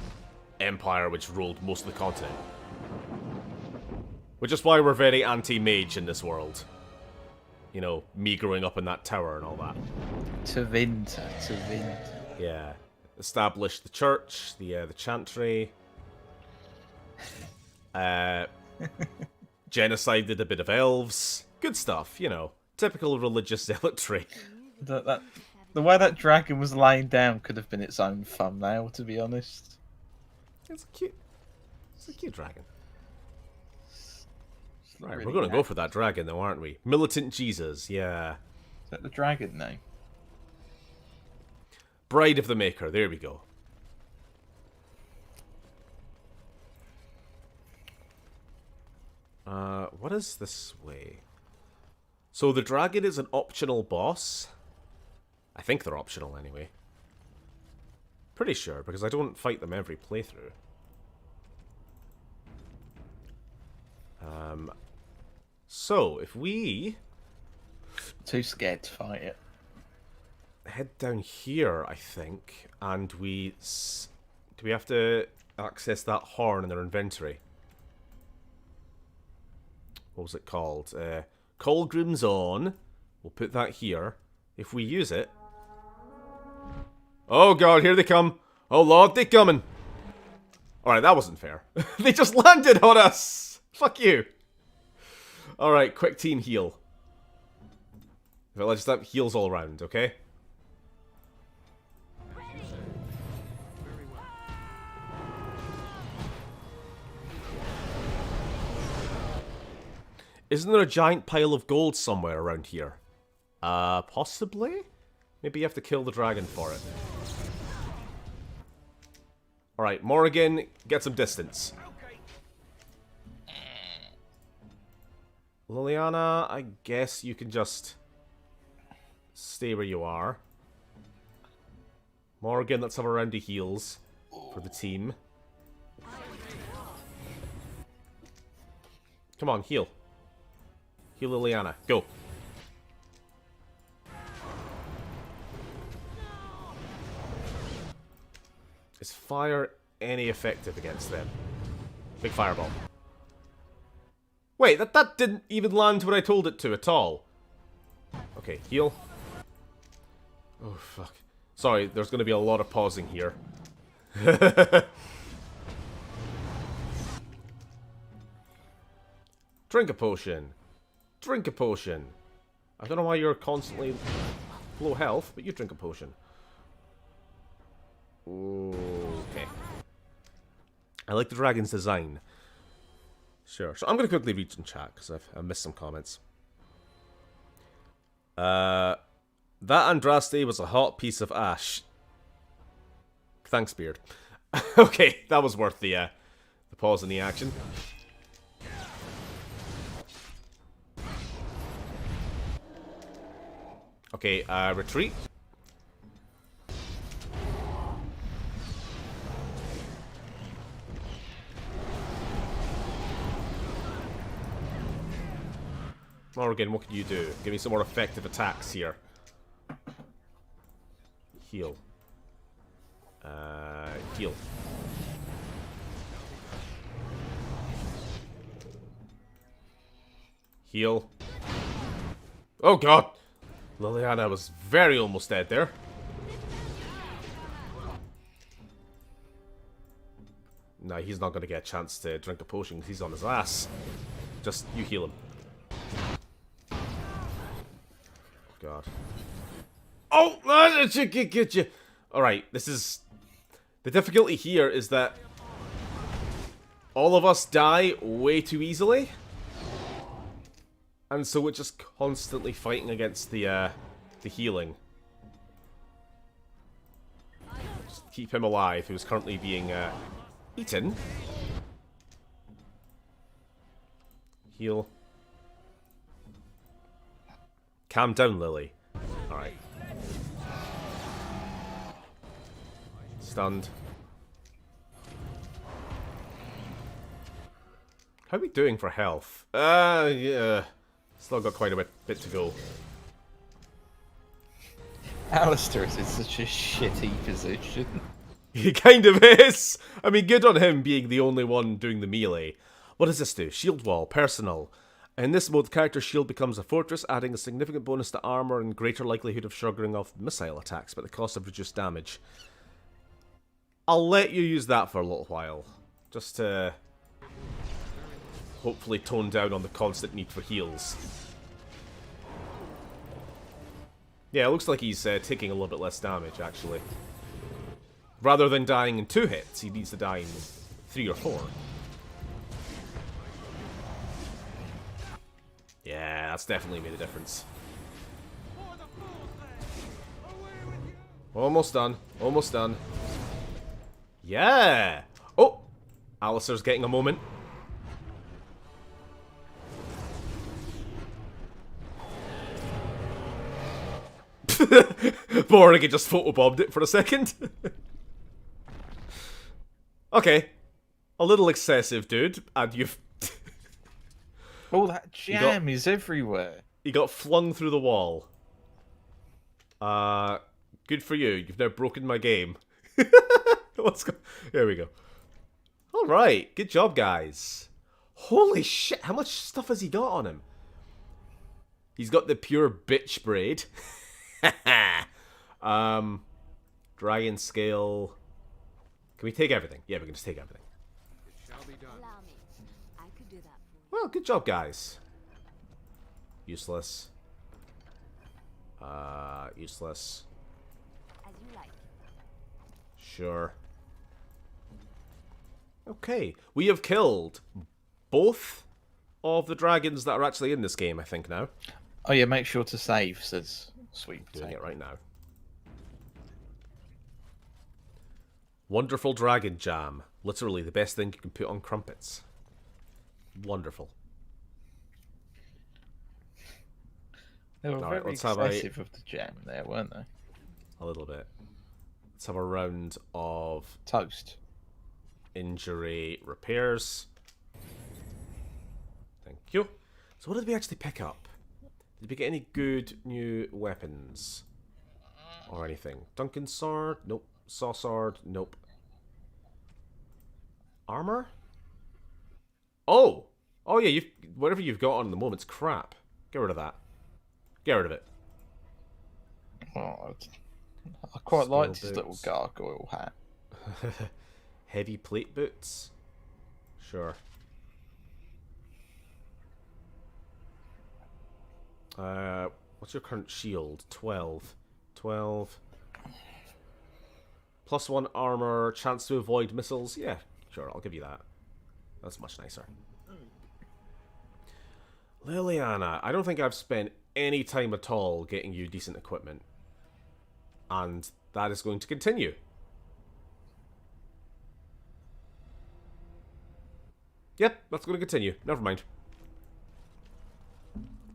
empire which ruled most of the continent. Which is why we're very anti-mage in this world. You know, me growing up in that tower and all that. Tevinter. Yeah. Established the church, the chantry. Genocided a bit of elves. Good stuff, you know. Typical religious zealotry. The way that dragon was laying down could have been its own thumbnail, to be honest. It's a cute dragon. Right, Really we're going to go nice. for that dragon though, aren't we? Militant Jesus, yeah. Is that the dragon name? Bride of the Maker, there we go. What is this way? So the dragon is an optional boss. I think they're optional anyway. Pretty sure, because I don't fight them every playthrough. So, if we... Too scared to fight it. head down here, I think, and we... Do we have to access that horn in their inventory? What was it called? Colgrim's On. We'll put that here. If we use it... Oh god, here they come. Oh lord, they coming. Alright, that wasn't fair. They just landed on us. Fuck you. Alright, quick team heal. Let's just have heals all around, okay? Isn't there a giant pile of gold somewhere around here? Possibly? Maybe you have to kill the dragon for it. Alright, Morrigan, get some distance. Liliana, I guess you can just stay where you are. Morrigan, let's have a round of heals for the team. Come on, heal. Heal Liliana. Go. Is fire any effective against them? Big fireball. Wait, that didn't even land where I told it to at all. Okay, heal. Oh, fuck. Sorry, there's going to be a lot of pausing here. Drink a potion. Drink a potion. I don't know why you're constantly low health, but you drink a potion. Okay. I like the dragon's design. Sure. So I'm going to quickly read some chat because I've missed some comments. That Andraste was a hot piece of ash. Thanks, Beard. Okay, that was worth the pause in the action. Okay, retreat. Morgan, what can you do? Give me some more effective attacks here. Heal. Heal. Heal. Oh god! Liliana was very almost dead there. No, he's not going to get a chance to drink a potion because he's on his ass. Just, you heal him. God. Oh! Get you! Alright, this is... The difficulty here is that all of us die way too easily. And so we're just constantly fighting against the healing. Just keep him alive, who's currently being eaten. Heal. Calm down, Lily. Alright. Stunned. How are we doing for health? Yeah. Still got quite a bit to go. Alistair is in such a shitty position. He kind of is! I mean, good on him being the only one doing the melee. What does this do? Shield wall, personal. In this mode, the character's shield becomes a fortress, adding a significant bonus to armor and greater likelihood of shrugging off missile attacks, but the cost of reduced damage. I'll let you use that for a little while. Just to hopefully tone down on the constant need for heals. Yeah, it looks like he's taking a little bit less damage, actually. Rather than dying in 2 hits, he needs to die in 3 or 4. Yeah, that's definitely made a difference. Almost done. Almost done. Yeah! Oh! Alistair's getting a moment. Morrigan just photobombed it for a second. Okay. A little excessive, dude. And you've... All that jam is everywhere. He got flung through the wall. Good for you. You've now broken my game. There we go. Alright. Good job, guys. Holy shit. How much stuff has he got on him? He's got the pure bitch braid. Dragon scale. Can we take everything? Yeah, we can just take everything. It shall be done. Allow me. I could do that for you. Well, good job, guys. Useless. Useless. As you like. Sure. Okay. We have killed both of the dragons that are actually in this game, I think, now. Oh yeah, make sure to save, says Sweet Doing Potato. it right now. Wonderful dragon jam. Literally the best thing you can put on crumpets. Wonderful. They were Alright, very let's have excessive of the jam there, weren't they? a little bit. Let's have a round of Toast. injury repairs. Thank you. So what did we actually pick up? Did we get any good new weapons? Or anything? Duncan's sword? Nope. Saw sword? Nope. Armor? Oh! Oh yeah, whatever you've got on at the moment's crap. Get rid of that. Get rid of it. Oh, I quite Steel liked his little boots. gargoyle hat. Heavy plate boots. Sure. What's your current shield? 12. 12. +1 armor, chance to avoid missiles. Yeah, sure, I'll give you that. That's much nicer. Liliana, I don't think I've spent any time at all getting you decent equipment. And that is going to continue. Yep, that's going to continue. Never mind.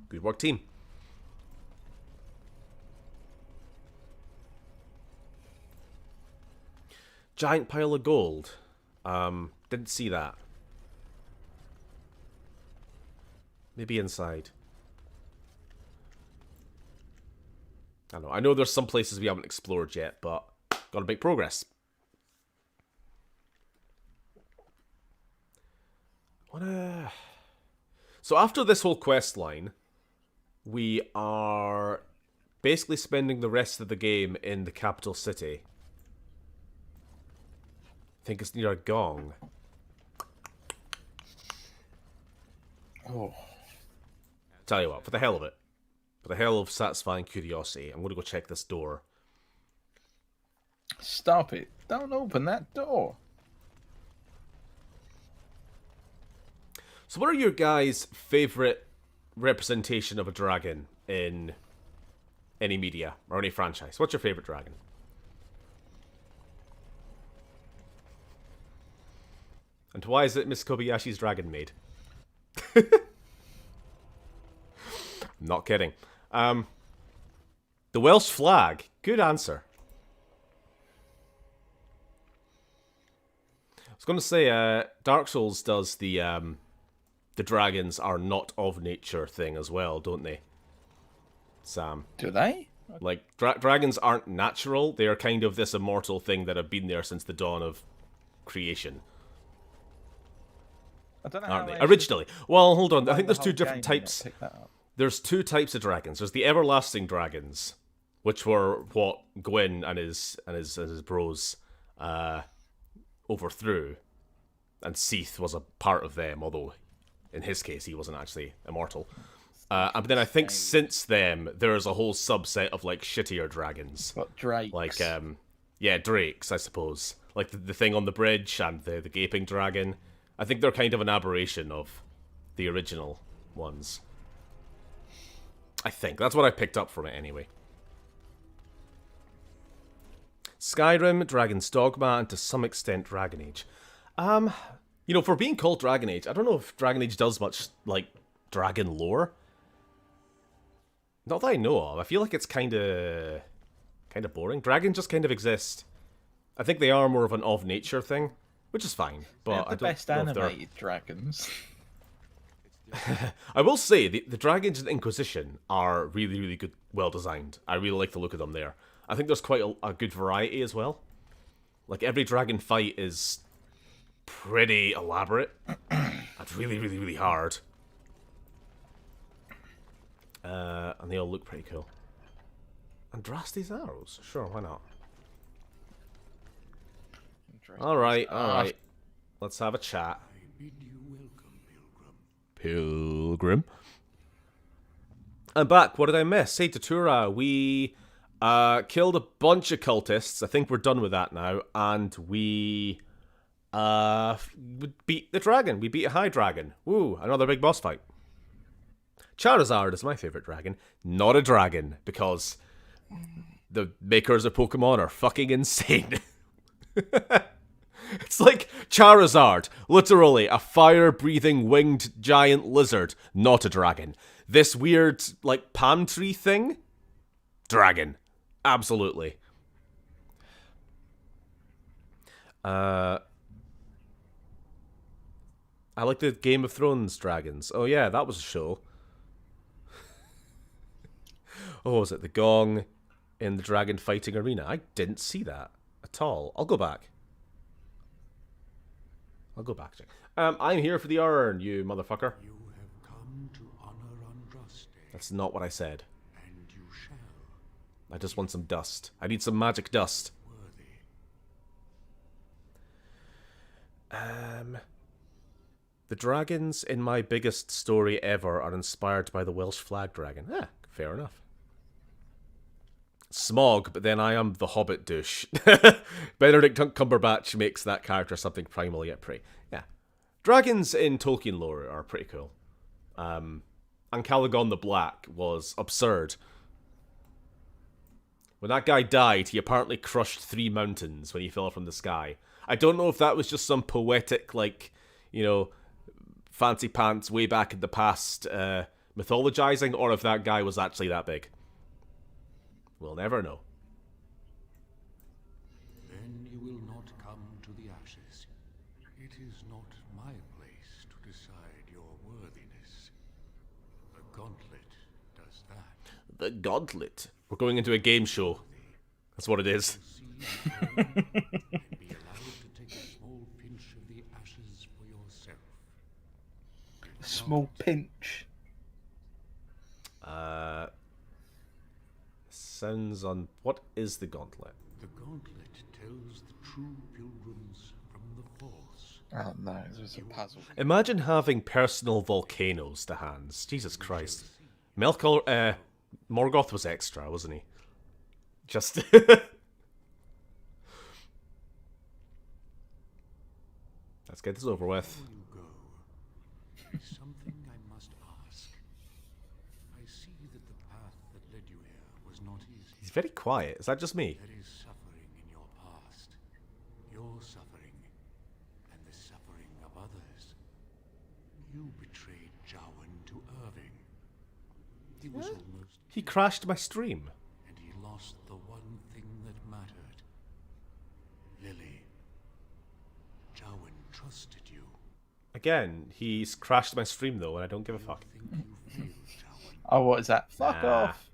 Good work, team. Giant pile of gold. Didn't see that. Maybe inside. I don't know. I know there's some places we haven't explored yet, but gotta make progress. So after this whole quest line, we are basically spending the rest of the game in the capital city. I think it's near a gong. Oh, Tell you what, for the hell of it, for the hell of satisfying curiosity, I'm going to go check this door. stop it. Don't open that door. So what are your guys' favourite representation of a dragon in any media or any franchise? What's your favourite dragon? And why is it Miss Kobayashi's dragon maid? I'm not kidding. The Welsh flag. Good answer. I was going to say, Dark Souls does the dragons are not of nature thing as well, don't they? Sam. Do they? Like, dragons aren't natural. They are kind of this immortal thing that have been there since the dawn of creation. I don't know. Aren't how they? actually Originally. Well, hold on. I played think the there's two whole different game and not types. picked that up. There's two types of dragons. There's the everlasting dragons, which were what Gwyn and his bros overthrew, and Seath was a part of them, although in his case he wasn't actually immortal. And then I think since them there's a whole subset of like shittier dragons, What, drakes? like yeah, drakes, I suppose, like the thing on the bridge and the gaping dragon. I think they're kind of an aberration of the original ones. I think. That's what I picked up from it anyway. Skyrim, Dragon's Dogma, and to some extent Dragon Age. You know, for being called Dragon Age, I don't know if Dragon Age does much, like, dragon lore. Not that I know of. I feel like it's kind of boring. Dragons just kind of exist. I think they are more of an of-nature thing, which is fine. But They're I the don't best know if they're... animated dragons. I will say, the dragons in the Inquisition are really, really good, well designed. I really like the look of them there. I think there's quite a good variety as well. Like, every dragon fight is pretty elaborate. And really, really, really hard. And they all look pretty cool. Andraste's arrows? Sure, why not? Alright, alright. Let's have a chat. I bid you welcome, Pilgrim. Pilgrim. I'm back. What did I miss? Hey, Tatura, we killed a bunch of cultists. I think we're done with that now. And we beat the dragon. We beat a high dragon. Woo, another big boss fight. Charizard is my favourite dragon. Not a dragon, because the makers of Pokemon are fucking insane. It's like Charizard, literally a fire-breathing winged giant lizard, not a dragon. This weird, like, palm tree thing? Dragon. Absolutely. I like the Game of Thrones dragons. Oh yeah, that was a show. Oh, was it the gong in the dragon fighting arena? I didn't see that at all. I'll go back. I'm here for the urn, you motherfucker. You have come to honor Andraste, That's not what I said. and you shall. I just want some dust. I need some magic dust. The dragons in my biggest story ever are inspired by the Welsh flag dragon. Ah, fair enough. Smog, but then I am the Hobbit douche. Benedict Cumberbatch makes that character something primal yet pretty. Yeah. Dragons in Tolkien lore are pretty cool. And Calagon the Black was absurd. When that guy died, he apparently crushed 3 mountains when he fell from the sky. I don't know if that was just some poetic, like, you know, fancy pants way back in the past mythologizing, or if that guy was actually that big. We'll never know. Then you will not come to the ashes. It is not my place to decide your worthiness. The gauntlet does that. The gauntlet. We're going into a game show. That's what it is. And be allowed to take a small pinch of the ashes for yourself. Small pinch. Sounds on... What is the gauntlet? The gauntlet tells the true pilgrims from the false. Oh no, there's a puzzle. Imagine having personal volcanoes to hands. Jesus Christ. Morgoth was extra, wasn't he? Just... Let's get this over with. Before you go, something I must ask. I see that the path that led you here was not easy. He's very quiet. Is that just me? There is suffering in your past. Your suffering, and the suffering of others. You betrayed Jowan to Irving. He was almost... He crashed my stream. And he lost the one thing that mattered. Lily. Jowan trusted you. Again, he's crashed my stream though, and I don't give a fuck. Think you failed, Jowan. Oh, what is that? Fuck Nah. off.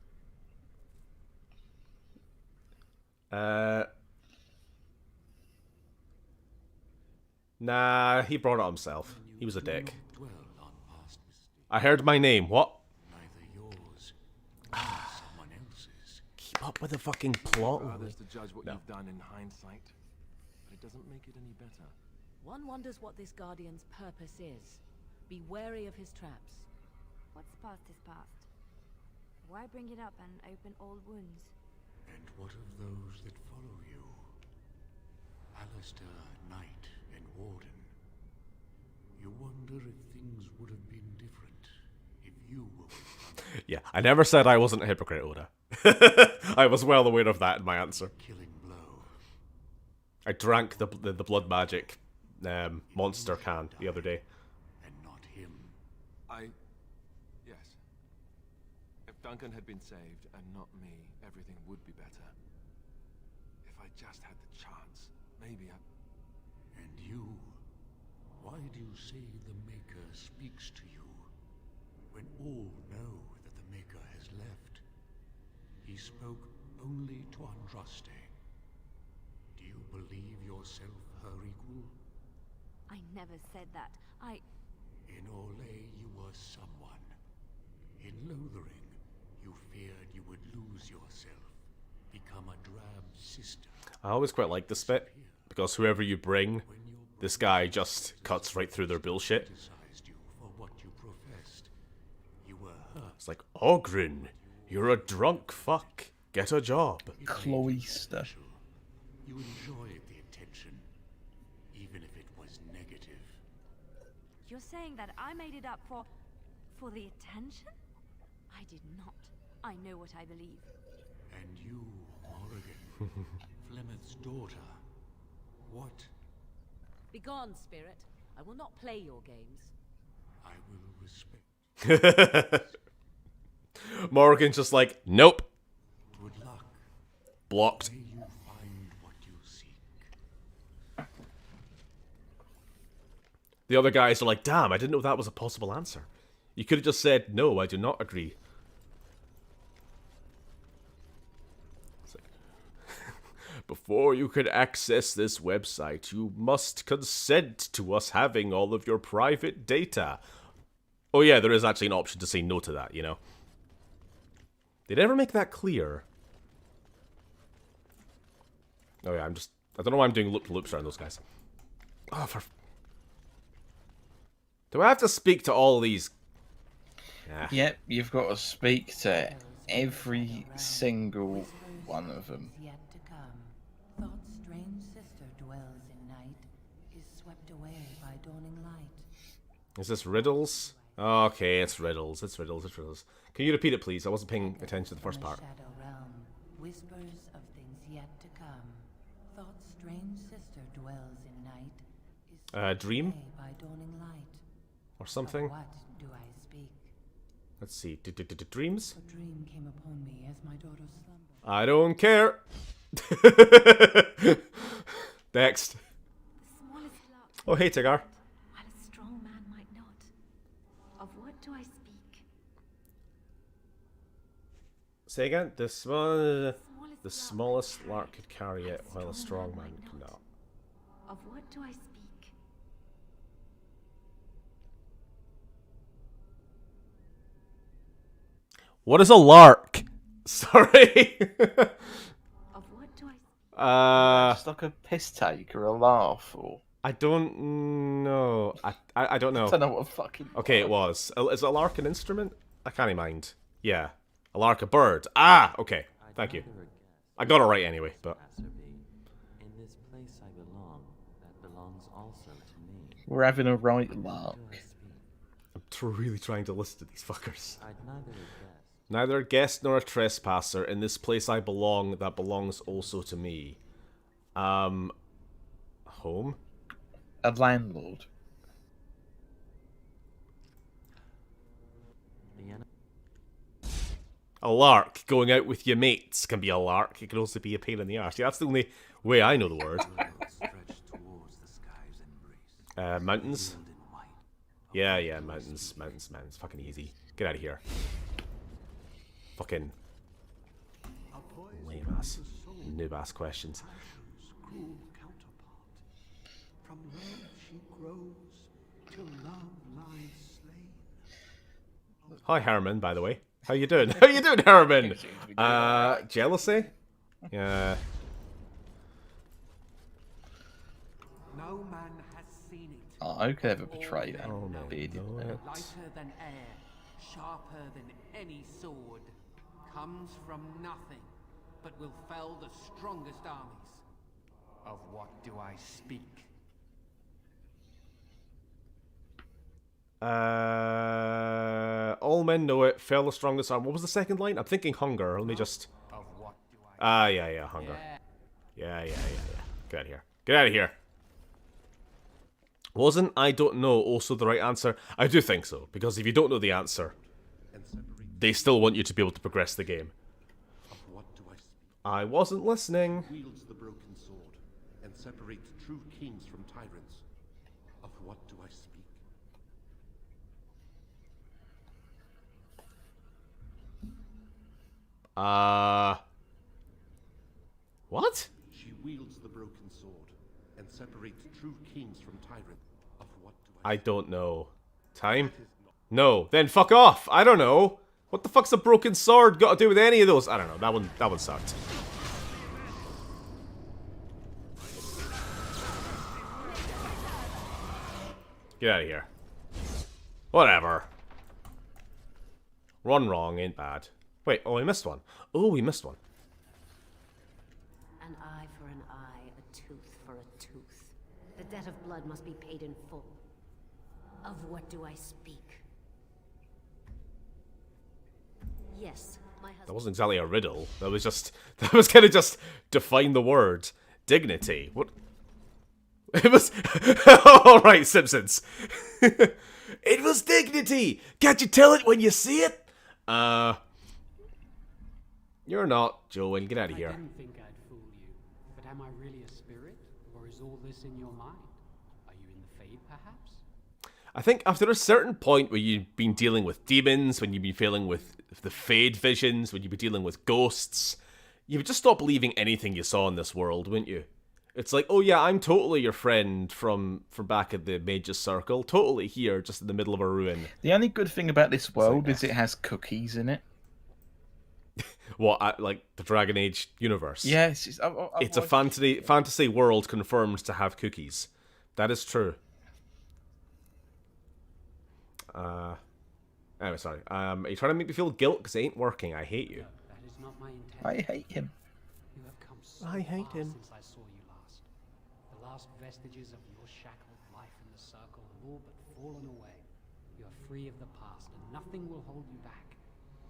Nah, he brought it himself. He was a dick. Dwell on past mistakes. I heard my name. What? Neither yours nor someone else's. Keep up with the fucking plot. Others to judge what No. you've done in hindsight, but it doesn't make it any better. One wonders what this Guardian's purpose is. Be wary of his traps. What's past is past. Why bring it up and open old wounds? And what of those that follow you? Alistair, Knight, and Warden. You wonder if things would have been different if you were with them. Yeah, I never said I wasn't a hypocrite, Oda. I was well aware of that in my answer. Killing blow. I drank the blood magic monster can the other day. And not him. Yes. If Duncan had been saved and not me, everything would be better. If I just had the chance, maybe I... And you. Why do you say the Maker speaks to you when all know that the Maker has left? He spoke only to Andraste. Do you believe yourself her equal? I never said that. In Orlais you were someone. In Lothering, you feared you would lose yourself, become a drab sister. I always quite like this bit, because whoever you bring, this guy just cuts right through their bullshit. Criticized you for what you professed. You were hurt. It's like, Ogrin, you're a drunk fuck. Get a job. Cloister. You enjoyed the attention, even if it was negative. You're saying that I made it up for the attention? I did not. I know what I believe. And you, Morrigan, Flemeth's daughter. What? Begone, spirit. I will not play your games. I will respect. Morgan's just like, nope. Good luck. Blocked. May you find what you seek. The other guys are like, damn, I didn't know that was a possible answer. You could have just said, no, I do not agree. It's like, before you can access this website, you must consent to us having all of your private data. Oh yeah, there is actually an option to say no to that, you know. They never make that clear. Oh yeah, I don't know why I'm doing loop-to-loops around those guys. Oh, do I have to speak to all these? Yeah. Yep, you've got to speak to every single one of them. Yet to come. Thought's strange sister dwells in night, is swept away by dawning light. Is this riddles? Okay, it's riddles. It's riddles. It's riddles. Can you repeat it, please? I wasn't paying attention to the first part. Shadow realm, whispers of things yet to come. Thought's strange sister dwells in night, is swept Dream? away by dawning light. Or something? Of what do I speak? Let's see. Dreams? A dream came upon me as my daughter slumbered. I don't care. Next. The smallest lark, Oh, hey, Tigar. while a strong man might not. Of what do I speak? Say again. The smallest lark could carry it, while a strong man could not. Of what do I speak? What is a lark? Sorry. Of what do I speak? It's like a piss take or a laugh, or I don't know. I don't know. I don't know what fucking. Okay, it was. Is a lark an instrument? I can't mind. Yeah. A lark, a bird. Ah, okay. Thank you. I got it right anyway, but... In this place I belong, that belongs also to me. We're having a right lark. I'm really trying to listen to these fuckers. I'd neither a guest. Neither a guest nor a trespasser. In this place I belong, that belongs also to me. Home? A landlord. A lark. Going out with your mates can be a lark. It can also be a pain in the arse. Yeah, that's the only way I know the word. Mountains? Yeah, mountains. Fucking easy. Get out of here. Fucking lame ass, noob ass questions. Cruel counterpart. From love she grows, till love lies slain. Hi, Herman, by the way. How you doing? How you doing, Herman? Jealousy? Yeah. No man has seen it. Oh, who could ever betray that? Oh, no. Bearded No, man. Lighter than air, sharper than any sword, comes from nothing, but will fell the strongest armies. Of what do I speak? All men know it. Fell the strongest arm. What was the second line? I'm thinking hunger. Let me just... Of what do I yeah, hunger. Yeah. Get out of here. Get out of here. Wasn't I don't know also the right answer? I do think so, because if you don't know the answer, they still want you to be able to progress the game. Of what do I speak? I wasn't listening. Wields the broken sword and separates true kings from tyrants. Of what do I speak? What? She wields the broken sword and separates true kings from tyrants. Of what do I don't know. Time? No. Then fuck off. I don't know. What the fuck's a broken sword got to do with any of those? I don't know. That one sucked. Get out of here. Whatever. Run wrong ain't bad. Wait, oh, we missed one. Oh, we missed one. An eye for an eye, a tooth for a tooth. The debt of blood must be paid in full. Of what do I speak? Yes, my husband... That wasn't exactly a riddle. That was kind of just define the word. Dignity. What? It was... Alright, Simpsons. It was dignity! Can't you tell it when you see it? You're not, Joel. Get out of here. I didn't think I'd fool you, but am I really a spirit, or is all this in your mind? Are you in the Fade, perhaps? I think after a certain point where you've been dealing with demons, when you've been dealing with the Fade visions, when you've been dealing with ghosts, you would just stop believing anything you saw in this world, wouldn't you? It's like, oh yeah, I'm totally your friend from back at the Mage's Circle, totally here, just in the middle of a ruin. The only good thing about this world is it has cookies in it. What, like the Dragon Age universe? Yes, It's a fantasy world confirmed to have cookies. That is true. Anyway, sorry. Are you trying to make me feel guilt because it ain't working? I hate you. That is not my intention. I hate him. You have come so I hate far him. since I saw you last. The last vestiges of your shackled life in the circle have all but fallen away. You are free of the past, and nothing will hold you back.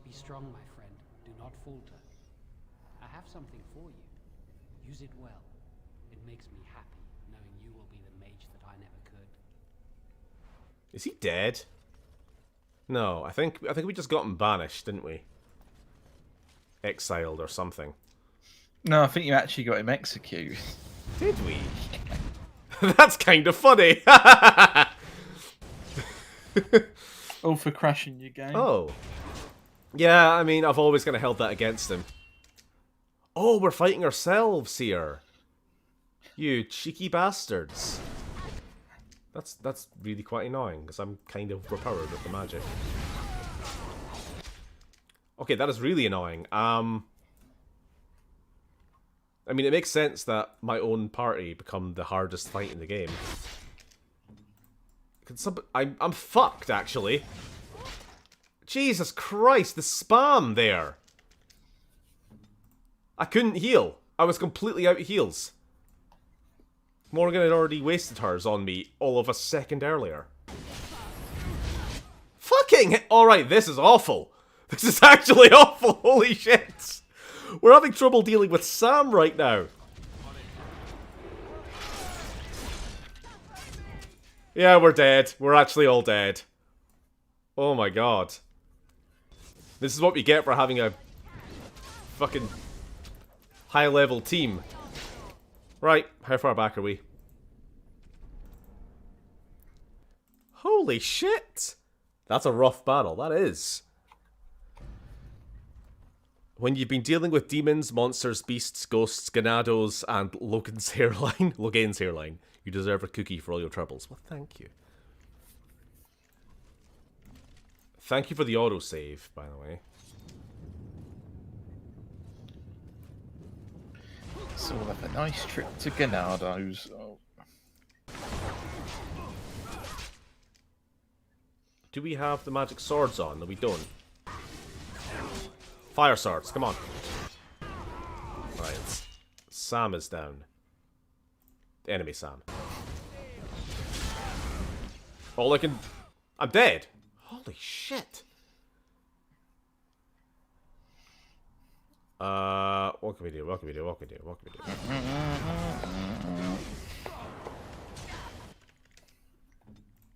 Be strong, my friend. Do not falter. I have something for you. Use it well. It makes me happy, knowing you will be the mage that I never could. Is he dead? No, I think we just got him banished, didn't we? Exiled or something. No, I think you actually got him executed. Did we? That's kind of funny. All for crashing your game. Oh. Yeah, I mean, I've always kind of held that against him. Oh, we're fighting ourselves here. You cheeky bastards. That's really quite annoying, because I'm kind of overpowered with the magic. Okay, that is really annoying. I mean, it makes sense that my own party become the hardest fight in the game. I'm fucked, actually. Jesus Christ, the spam there. I couldn't heal. I was completely out of heals. Morgan had already wasted hers on me all of a second earlier. Fucking... Alright, this is awful. This is actually awful. Holy shit. We're having trouble dealing with Sam right now. Yeah, we're dead. We're actually all dead. Oh my god. This is what we get for having a fucking high-level team. Right, how far back are we? Holy shit! That's a rough battle, that is. When you've been dealing with demons, monsters, beasts, ghosts, ganados, and Logan's hairline, you deserve a cookie for all your troubles. Well, thank you. Thank you for the autosave, by the way. So we'll have a nice trip to Ganado's. Oh. Do we have the magic swords on? No, we don't. Fire swords, come on. Right. Sam is down. Enemy Sam. All I can... I'm dead! Holy shit! What can we do? What can we do? What can we do? What can we do?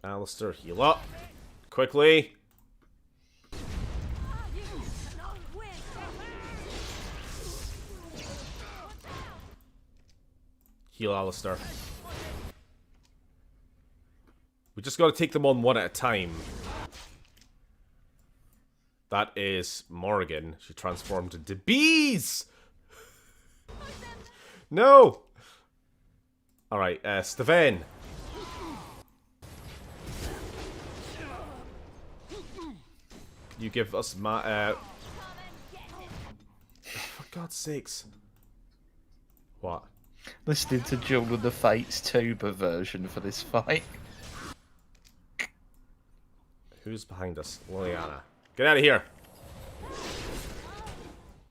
Alistair, heal up. Quickly. Heal Alistair. We just gotta take them on one at a time. That is Morgan. She transformed into bees! No! Alright, Steven. You give us for God's sakes. What? Listening to Duel of the Fates tuba version for this fight. Who's behind us? Liliana. Get out of here.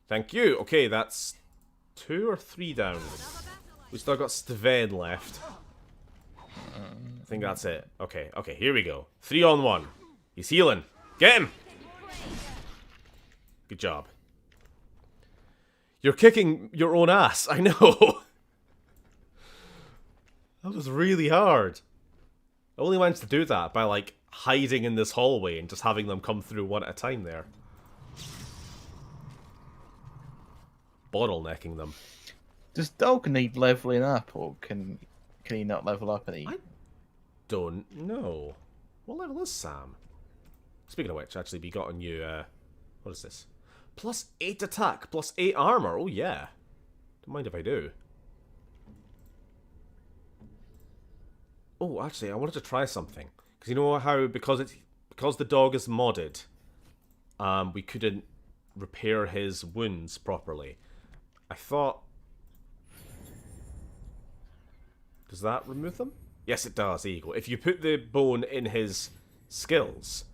Thank you. Okay, that's 2 or 3 down. We still got Steven left. I think that's it. Okay, okay, here we go. 3 on 1. He's healing. Get him! Good job. You're kicking your own ass. I know. That was really hard. I only managed to do that by, like, hiding in this hallway and just having them come through one at a time there. Bottlenecking them. Does Dog need leveling up, or can he not level up any? I don't know. What level is Sam? Speaking of which, actually, we got a new, what is this? Plus 8 attack, plus 8 armor. Oh, yeah. Don't mind if I do. Oh, actually, I wanted to try something. Because you know how, because the dog is modded, we couldn't repair his wounds properly. I thought... Does that remove them? Yes, it does. There you go. If you put the bone in his skills,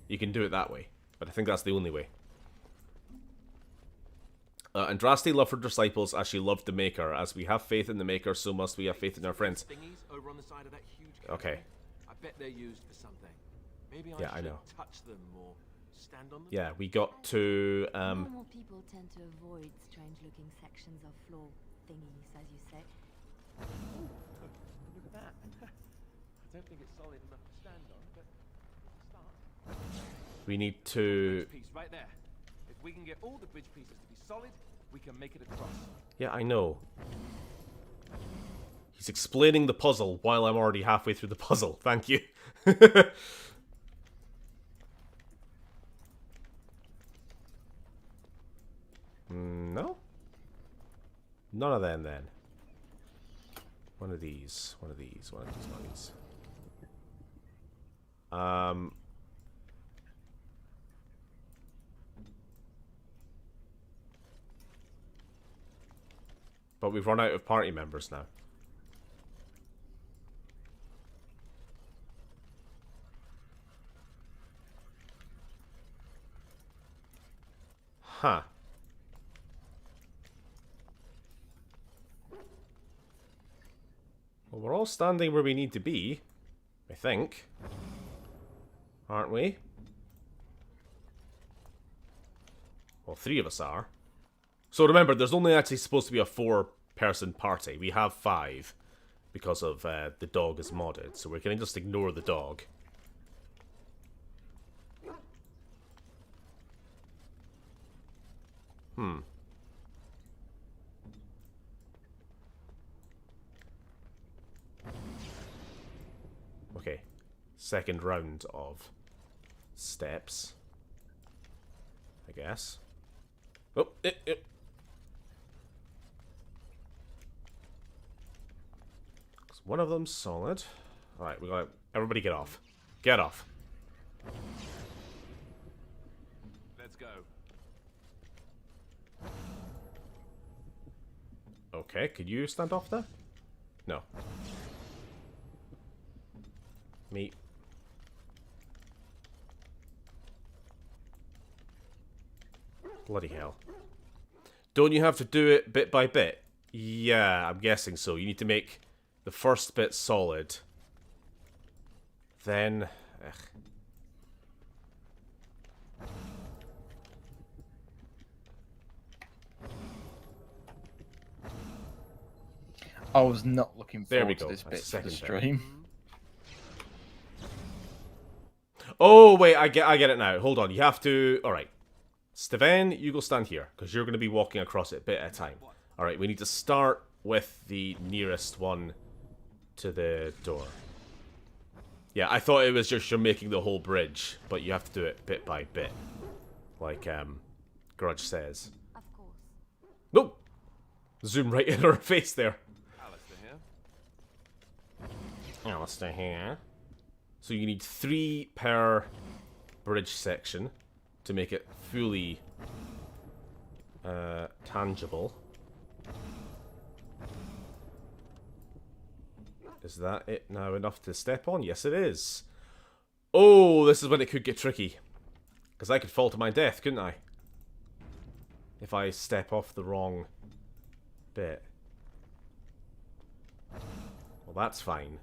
you can do it that way. But I think that's the only way. Andraste loved her disciples as she loved the Maker. As we have faith in the Maker, so must we have faith in our friends. Over on the side of that huge Okay. I bet they're used for something. Maybe I know. touch them or stand on them. Yeah, we got to... Normal people tend to avoid strange-looking sections of floor thingies, as you say. Look at that. I don't think it's solid enough to stand on, but start. We need to... Piece right there. If we can get all the bridge pieces to be solid, we can make it across. Yeah, I know. He's explaining the puzzle while I'm already halfway through the puzzle. Thank you. No? None of them, then. One of these. One of these. One of these. One of these. But we've run out of party members now. Huh. Well, we're all standing where we need to be, I think. Aren't we? Well, 3 of us are. So remember, there's only actually supposed to be a 4-person party. We have 5 because of the dog is modded. So we're going to just ignore the dog. Okay. Second round of steps, I guess. Oh, one of them's solid. Alright, we got everybody get off. Get off. Let's go. Okay, could you stand off there? No. Me. Bloody hell. Don't you have to do it bit by bit? Yeah, I'm guessing so. You need to make the first bit solid. Then... I was not looking There we forward to go. this bit That's for the second bit. stream. Oh, wait, I get it now. Hold on, you have to... Alright. Steven, you go stand here, because you're going to be walking across it bit at a time. Alright, we need to start with the nearest one to the door. Yeah, I thought it was just you're making the whole bridge, but you have to do it bit by bit. Like, Grudge says. Of course. Nope! Zoom right in her face there. Alistair here. Alistair here. So you need 3 per bridge section to make it fully tangible. Is that it now enough to step on? Yes, it is. Oh, this is when it could get tricky. Because I could fall to my death, couldn't I? If I step off the wrong bit. Well, that's fine.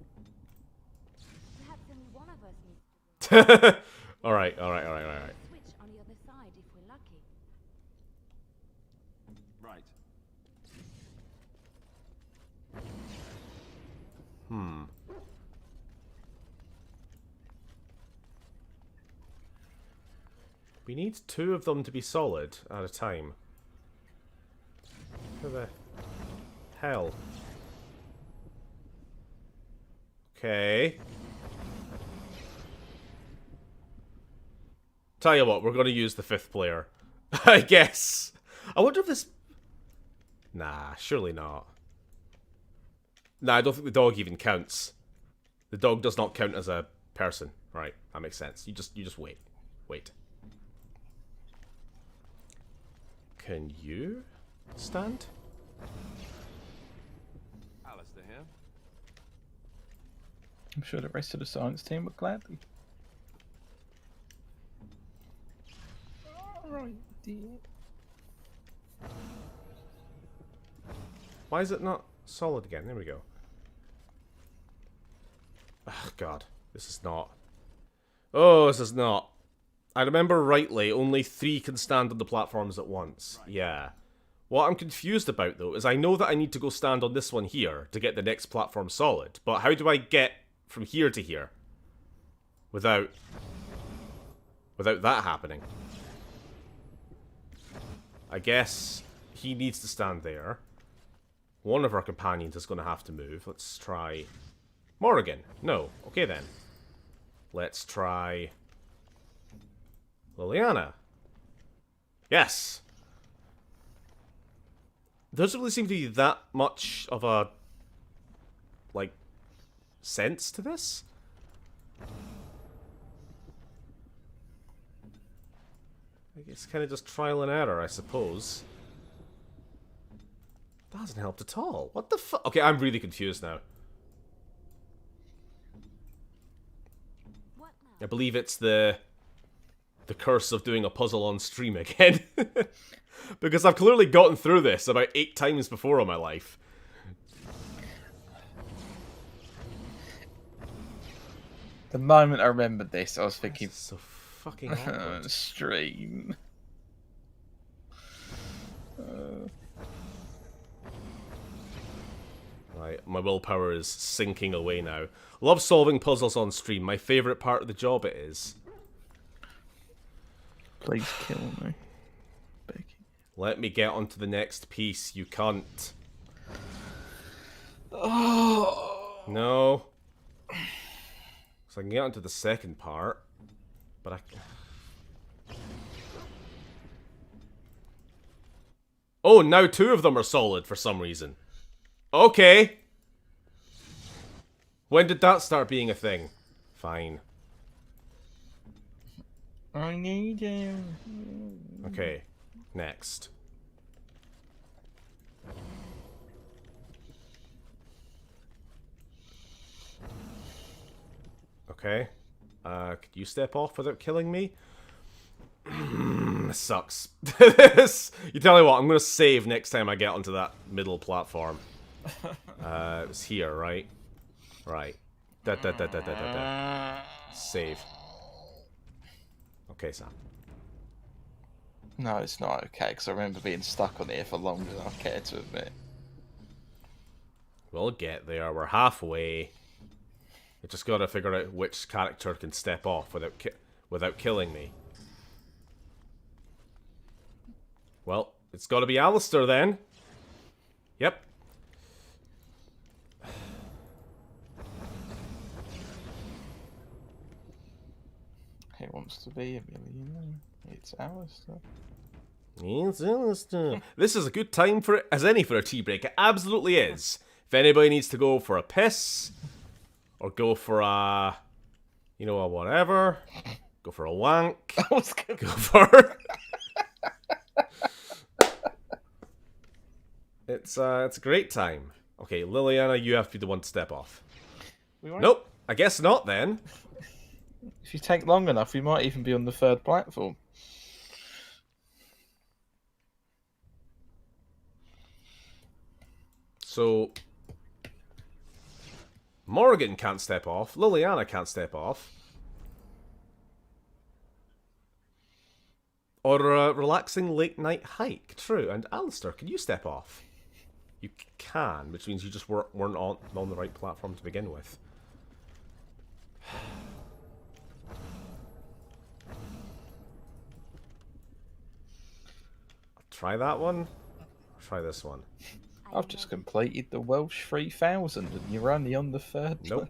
Perhaps only one of us needs to Alright. switch on the other side if we're lucky. Right. We need 2 of them to be solid at a time. Who the hell? Okay. Tell you what, we're going to use the 5th player. I guess. I wonder if this... Nah, surely not. Nah, I don't think the dog even counts. The dog does not count as a person. Right, that makes sense. You just wait. Wait. Can you stand? Alistair here. I'm sure the rest of the science team would gladly. Alright, dear. Why is it not solid again? There we go. Oh, God. This is not... Oh, this is not... I remember rightly, only 3 can stand on the platforms at once. Right. Yeah. What I'm confused about, though, is I know that I need to go stand on this one here to get the next platform solid, but how do I get from here to here without that happening? I guess he needs to stand there. One of our companions is going to have to move. Let's try... Morrigan. No. Okay, then. Let's try... Liliana. Yes! There doesn't really seem to be that much of a... like... sense to this? I guess kind of just trial and error, I suppose. That hasn't helped at all. What the fuck? Okay, I'm really confused now. I believe it's the curse of doing a puzzle on stream again. Because I've clearly gotten through this about 8 times before in my life. The moment I remembered this, I was thinking... This is so fucking awkward. Stream. Right, my willpower is sinking away now. Love solving puzzles on stream. My favourite part of the job it is. Please kill me, Becky. Let me get onto the next piece, you cunt. Oh. No. So I can get onto the second part, but I... Oh, now 2 of them are solid for some reason. Okay. When did that start being a thing? Fine. I need him. Okay, next. Okay. Could you step off without killing me? This sucks. This. You tell me what, I'm gonna save next time I get onto that middle platform. It was here, right? Right. Save. Okay, Sam. No, it's not okay, because I remember being stuck on here for longer than I care to admit. We'll get there. We're halfway. We just gotta figure out which character can step off without killing me. Well, it's gotta be Alistair then. Yep. He wants to be a millionaire. It's Alistair. It's Alistair. This is a good time for it as any for a tea break. It absolutely is. If anybody needs to go for a piss, or go for a, you know, a whatever, go for a wank, go for. It's a great time. Okay, Liliana, you have to be the one to step off. Nope, I guess not then. If you take long enough, we might even be on the 3rd platform. So, Morrigan can't step off. Liliana can't step off. Or a relaxing late night hike. True. And Alistair, can you step off? You can, which means you just weren't on the right platform to begin with. Try that one. Try this one. I've just completed the Welsh 3000 and you're only on the 3rd. Nope.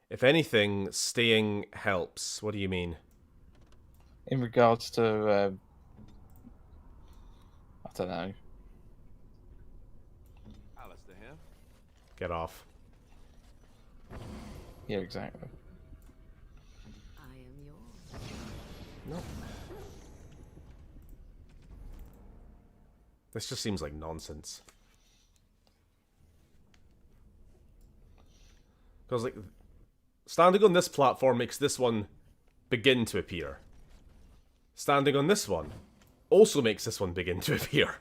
If anything, staying helps. What do you mean? In regards to, I don't know. Alistair here. Get off. Yeah, exactly. I am yours. No. This just seems like nonsense. Because, like, standing on this platform makes this one begin to appear. Standing on this one also makes this one begin to appear.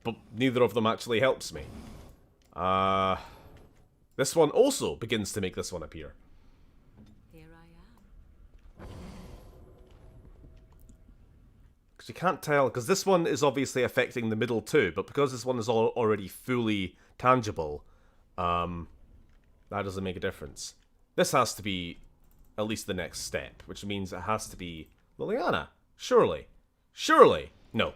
But neither of them actually helps me. This one also begins to make this one appear. Here I am. Because you can't tell, because this one is obviously affecting the middle too, but because this one is already fully tangible, that doesn't make a difference. This has to be at least the next step, which means it has to be Liliana. Surely. Surely. No.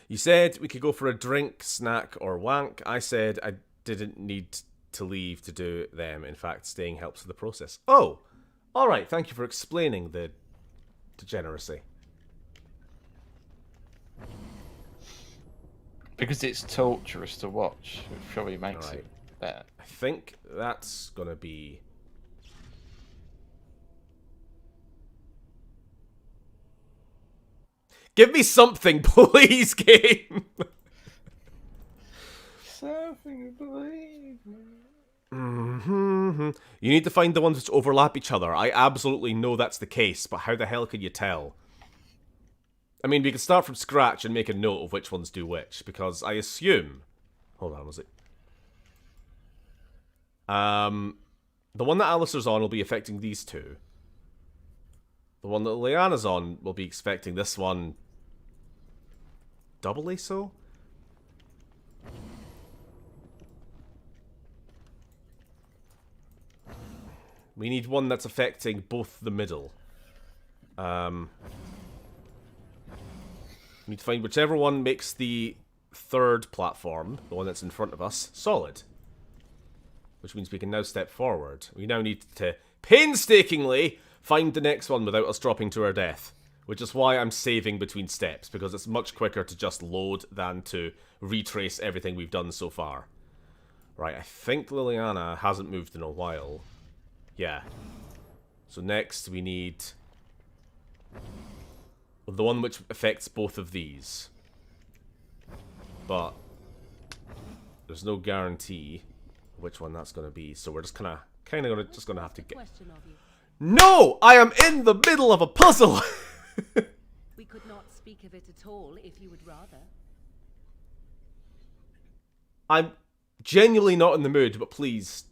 You said we could go for a drink, snack, or wank. I said I didn't need to leave to do them. In fact, staying helps with the process. Oh! Alright, thank you for explaining the degeneracy. Because it's torturous to watch, it probably makes it better. I think that's gonna be... Give me something, please, game! Something to believe in. Mm-hmm. You need to find the ones which overlap each other. I absolutely know that's the case, but how the hell can you tell? I mean, we can start from scratch and make a note of which ones do which, because I assume... Hold on, was it? The one that Alistair's on will be affecting these two. The one that Liliana's on will be expecting this one... doubly so? We need one that's affecting both the middle. We need to find whichever one makes the third platform, the one that's in front of us, solid. Which means we can now step forward. We now need to painstakingly find the next one without us dropping to our death. Which is why I'm saving between steps, because it's much quicker to just load than to retrace everything we've done so far. Right, I think Liliana hasn't moved in a while. Yeah. So next we need... the one which affects both of these. But there's no guarantee which one that's going to be, so we're just kind of gonna have to get... No! I am in the middle of a puzzle! We could not speak of it at all if you would rather. I'm genuinely not in the mood, but please...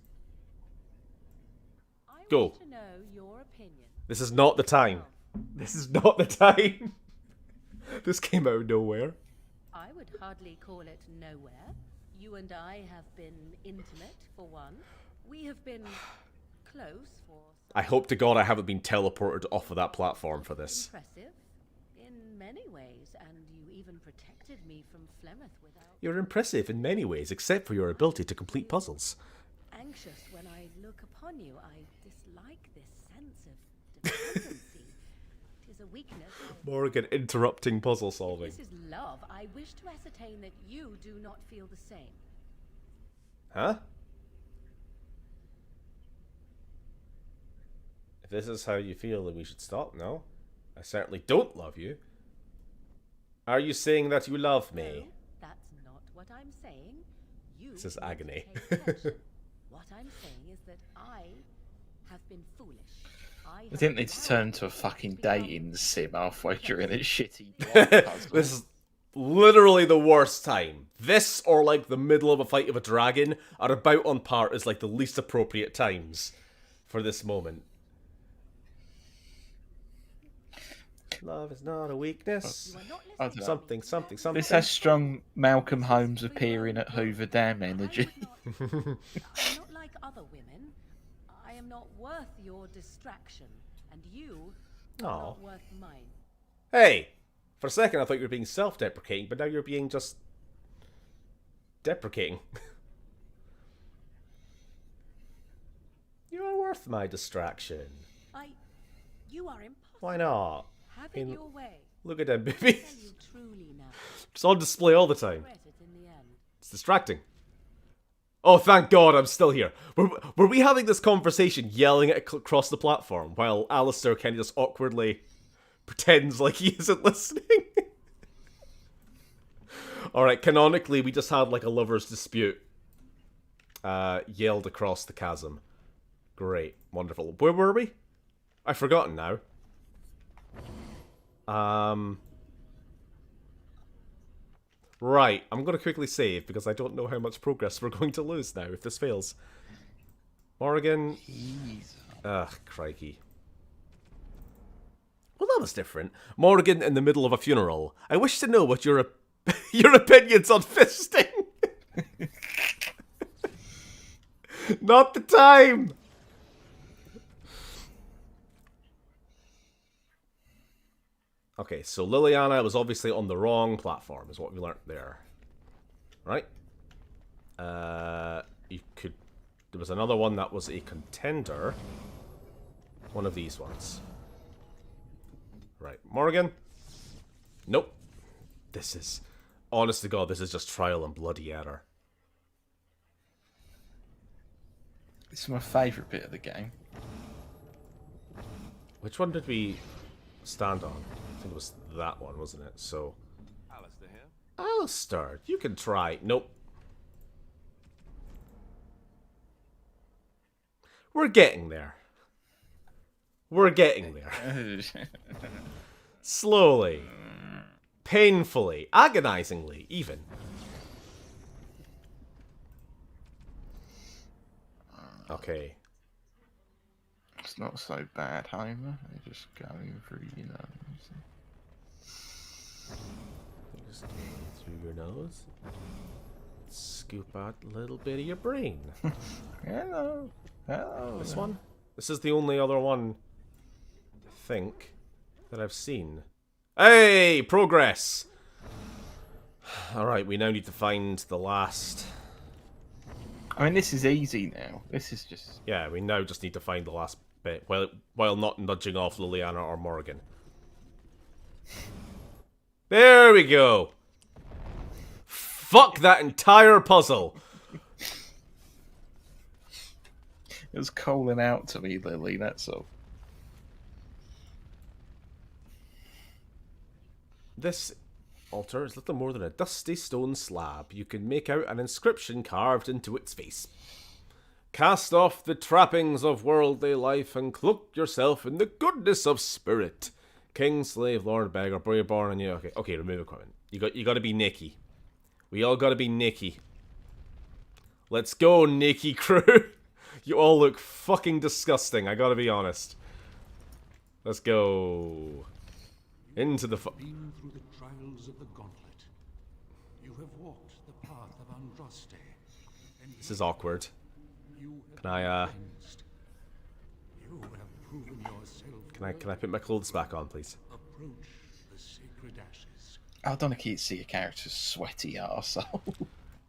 I go. want to know your opinion. This is not the time. This is not the time. This came out of nowhere. I would hardly call it nowhere. You and I have been intimate, for one. We have been close for... I hope to God I haven't been teleported off of that platform for this. Impressive, in many ways, and you even protected me from Flemeth without... You're impressive in many ways, except for your ability to complete puzzles. Anxious when I look upon you, I dislike this sense of dependency. It is a weakness. Morgan interrupting puzzle solving. This is love. I wish to ascertain that you do not feel the same. Huh? If this is how you feel, then we should stop, no? I certainly don't love you. Are you saying that you love me? No, that's not what I'm saying. You This is agony. What I'm saying is that I have been foolish. I didn't need to turn into a fucking dating sim halfway during this shitty puzzle. This is literally the worst time. This or like the middle of a fight of a dragon are about on par as like the least appropriate times for this moment. Love is not a weakness. Something. This has strong Malcolm Holmes appearing at Hoover Dam energy. I'm not like other women. I am not worth your distraction, and you are not worth mine. Hey! For a second I thought you were being self-deprecating, but now you're being just... deprecating. You're worth my distraction. You are impossible. Why not? Have it your way. Look at them Tell babies. you truly now. It's on display all the time. Regret it in the end. It's distracting. Oh, thank God I'm still here. Were we having this conversation yelling it across the platform while Alistair kind of just awkwardly pretends like he isn't listening? Alright, canonically, we just had like a lover's dispute yelled across the chasm. Great. Wonderful. Where were we? I've forgotten now. Right, I'm going to quickly save because I don't know how much progress we're going to lose now if this fails. Morrigan. Ugh, crikey. Well, that was different. Morrigan in the middle of a funeral. I wish to know what your your opinions on fisting. Not the time. Okay, so Liliana was obviously on the wrong platform, is what we learnt there. Right? You could... There was another one that was a contender. One of these ones. Right, Morgan? Nope. This is... Honest to God, this is just trial and bloody error. This is my favourite bit of the game. Which one did we stand on? I think it was that one, wasn't it? So... Alistair here. Alistair, you can try. Nope. We're getting there. We're getting there. Slowly. Painfully. Agonizingly, even. Okay. It's not so bad, Homer. They're just going through, you know. Just through your nose. Scoop out a little bit of your brain. Hello. Hello. This one? This is the only other one, I think, that I've seen. Hey! Progress! Alright, we now need to find the last... I mean, this is easy now. This is just... Yeah, we now just need to find the last bit, while not nudging off Liliana or Morgan. There we go! Fuck that entire puzzle! It was calling out to me, Lily, that's all. This altar is little more than a dusty stone slab. You can make out an inscription carved into its face. Cast off the trappings of worldly life and cloak yourself in the goodness of spirit. King, slave, lord, beggar, boy born and you. Okay, remove equipment. You got to be Nikki. We all got to be Nikki. Let's go, Nikki crew. You all look fucking disgusting, I gotta be honest. Let's go. Into the been through the trials of the gauntlet. You have walked the path of Andraste. And This is awkward. Can I you have proven yourself. Can I put my clothes back on, please? Approach the sacred ashes. I don't want to see a character's sweaty arsehole.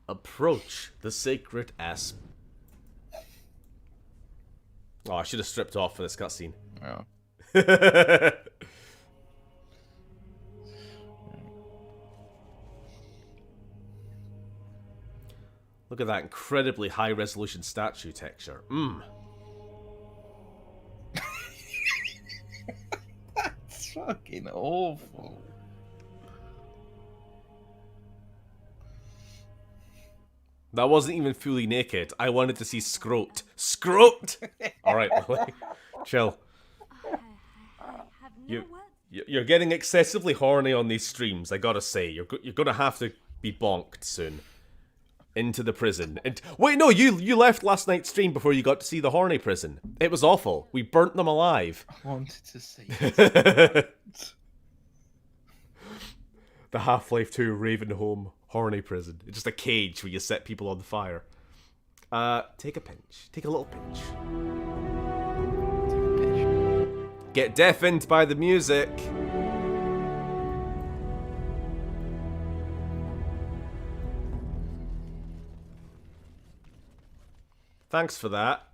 Approach the sacred ass. Oh, I should have stripped off for this cutscene. Oh. Look at that incredibly high-resolution statue texture. That's fucking awful. That wasn't even fully naked. I wanted to see scrote. Scrote! Alright, Lily. Chill. You're getting excessively horny on these streams, I gotta say. You're gonna have to be bonked soon. Into the prison. And wait, no, you left last night's stream before you got to see the horny prison. It was awful. We burnt them alive. I wanted to see it. The Half-Life 2 Ravenholm horny prison. It's just a cage where you set people on fire. Take a pinch. Take a little pinch. Get deafened by the music. Thanks for that.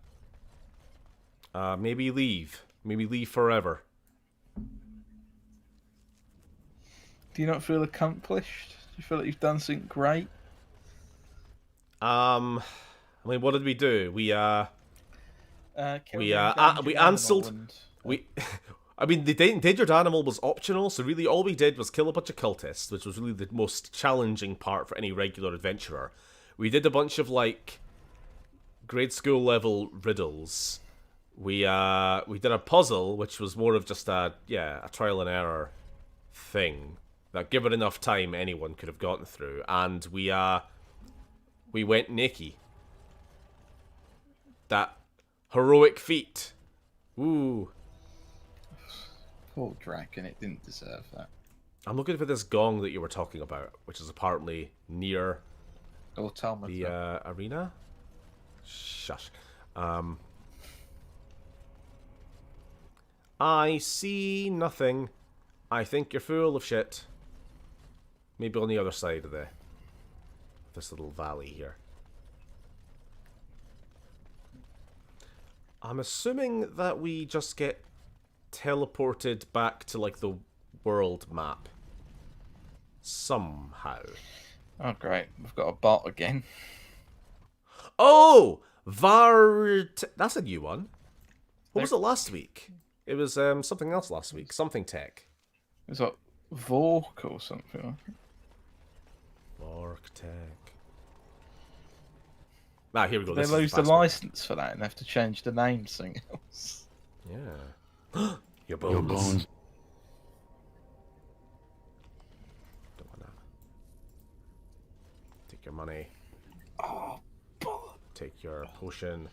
Maybe leave. Maybe leave forever. Do you not feel accomplished? Do you feel like you've done something great? I mean, what did we do? We Kill we the endangered answered. animal and, We, I mean, the endangered animal was optional, so really all we did was kill a bunch of cultists, which was really the most challenging part for any regular adventurer. We did a bunch of like grade school level riddles. We did a puzzle, which was more of just a trial and error thing that, given enough time, anyone could have gotten through. And we went naked. That heroic feat. Ooh. poor dragon, it didn't deserve that. I'm looking for this gong that you were talking about, which is apparently near the arena. Shush. I see nothing. I think you're full of shit. Maybe on the other side of this little valley here. I'm assuming that we just get teleported back to like the world map somehow. Oh great, we've got a bot again. Oh, that's a new one. What was it last week? It was something else last week. Something tech. It was like Vork or something. Vork tech. Ah, here we go. They This lose is the the license for that and have to change the name to something else. Yeah. Your bones. Your bones. Don't wanna. Take your money. Oh, Take your potion.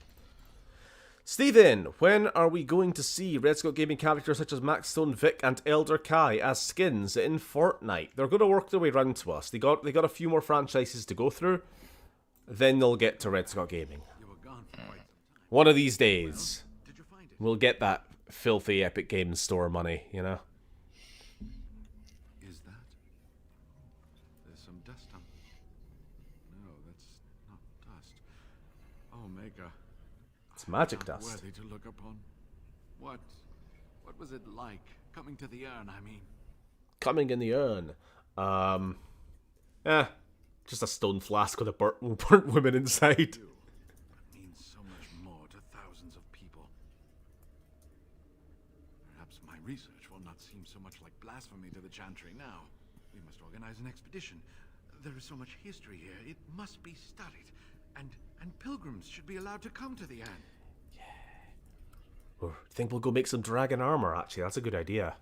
Stephen, when are we going to see RedScot Gaming characters such as Max Stone, Vic, and Elder Kai as skins in Fortnite? They're going to work their way round to us. They got a few more franchises to go through. Then they'll get to RedScot Gaming. One of these days, we'll get that filthy Epic Games Store money, you know? Is that? There's some dust on. No, that's not dust. Oh, Maker. It's magic Not dust. worthy to look upon. What was it like coming to the urn? I mean, Coming in the urn. Just a stone flask with a burnt woman inside. it means so much more to thousands of people. Perhaps my research will not seem so much like blasphemy to the Chantry now. We must organize an expedition. There is so much history here. It must be studied. And pilgrims should be allowed to come to the urn. I think we'll go make some dragon armor, actually. That's a good idea.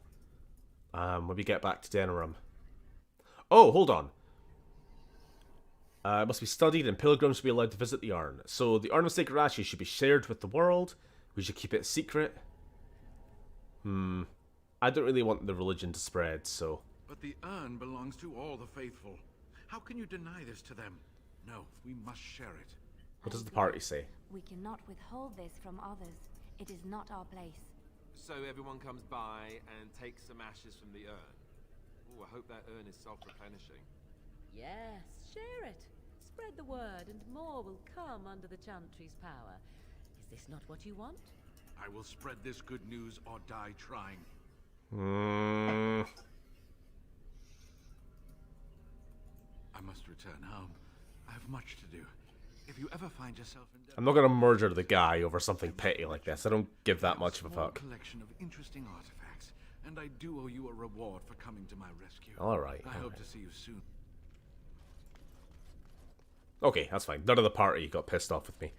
When we get back to Denerim. Oh, hold on. It must be studied and pilgrims should be allowed to visit the urn. So the urn of sacred ashes should be shared with the world. We should keep it secret. I don't really want the religion to spread, so... But the urn belongs to all the faithful. How can you deny this to them? No, we must share it. What does the party say? We cannot withhold this from others. It is not our place. So everyone comes by and takes some ashes from the urn. Oh, I hope that urn is self-replenishing. Yes, share it. Spread the word and more will come under the Chantry's power. Is this not what you want? I will spread this good news or die trying. I must return home. I have much to do. If you ever find yourself in I'm not going to murder the guy over something petty like this. I don't give that much of a small fuck. collection of interesting artifacts, and I do owe you a reward for coming to my rescue. Alright. I hope to see you soon. Okay, that's fine. None of the party got pissed off with me.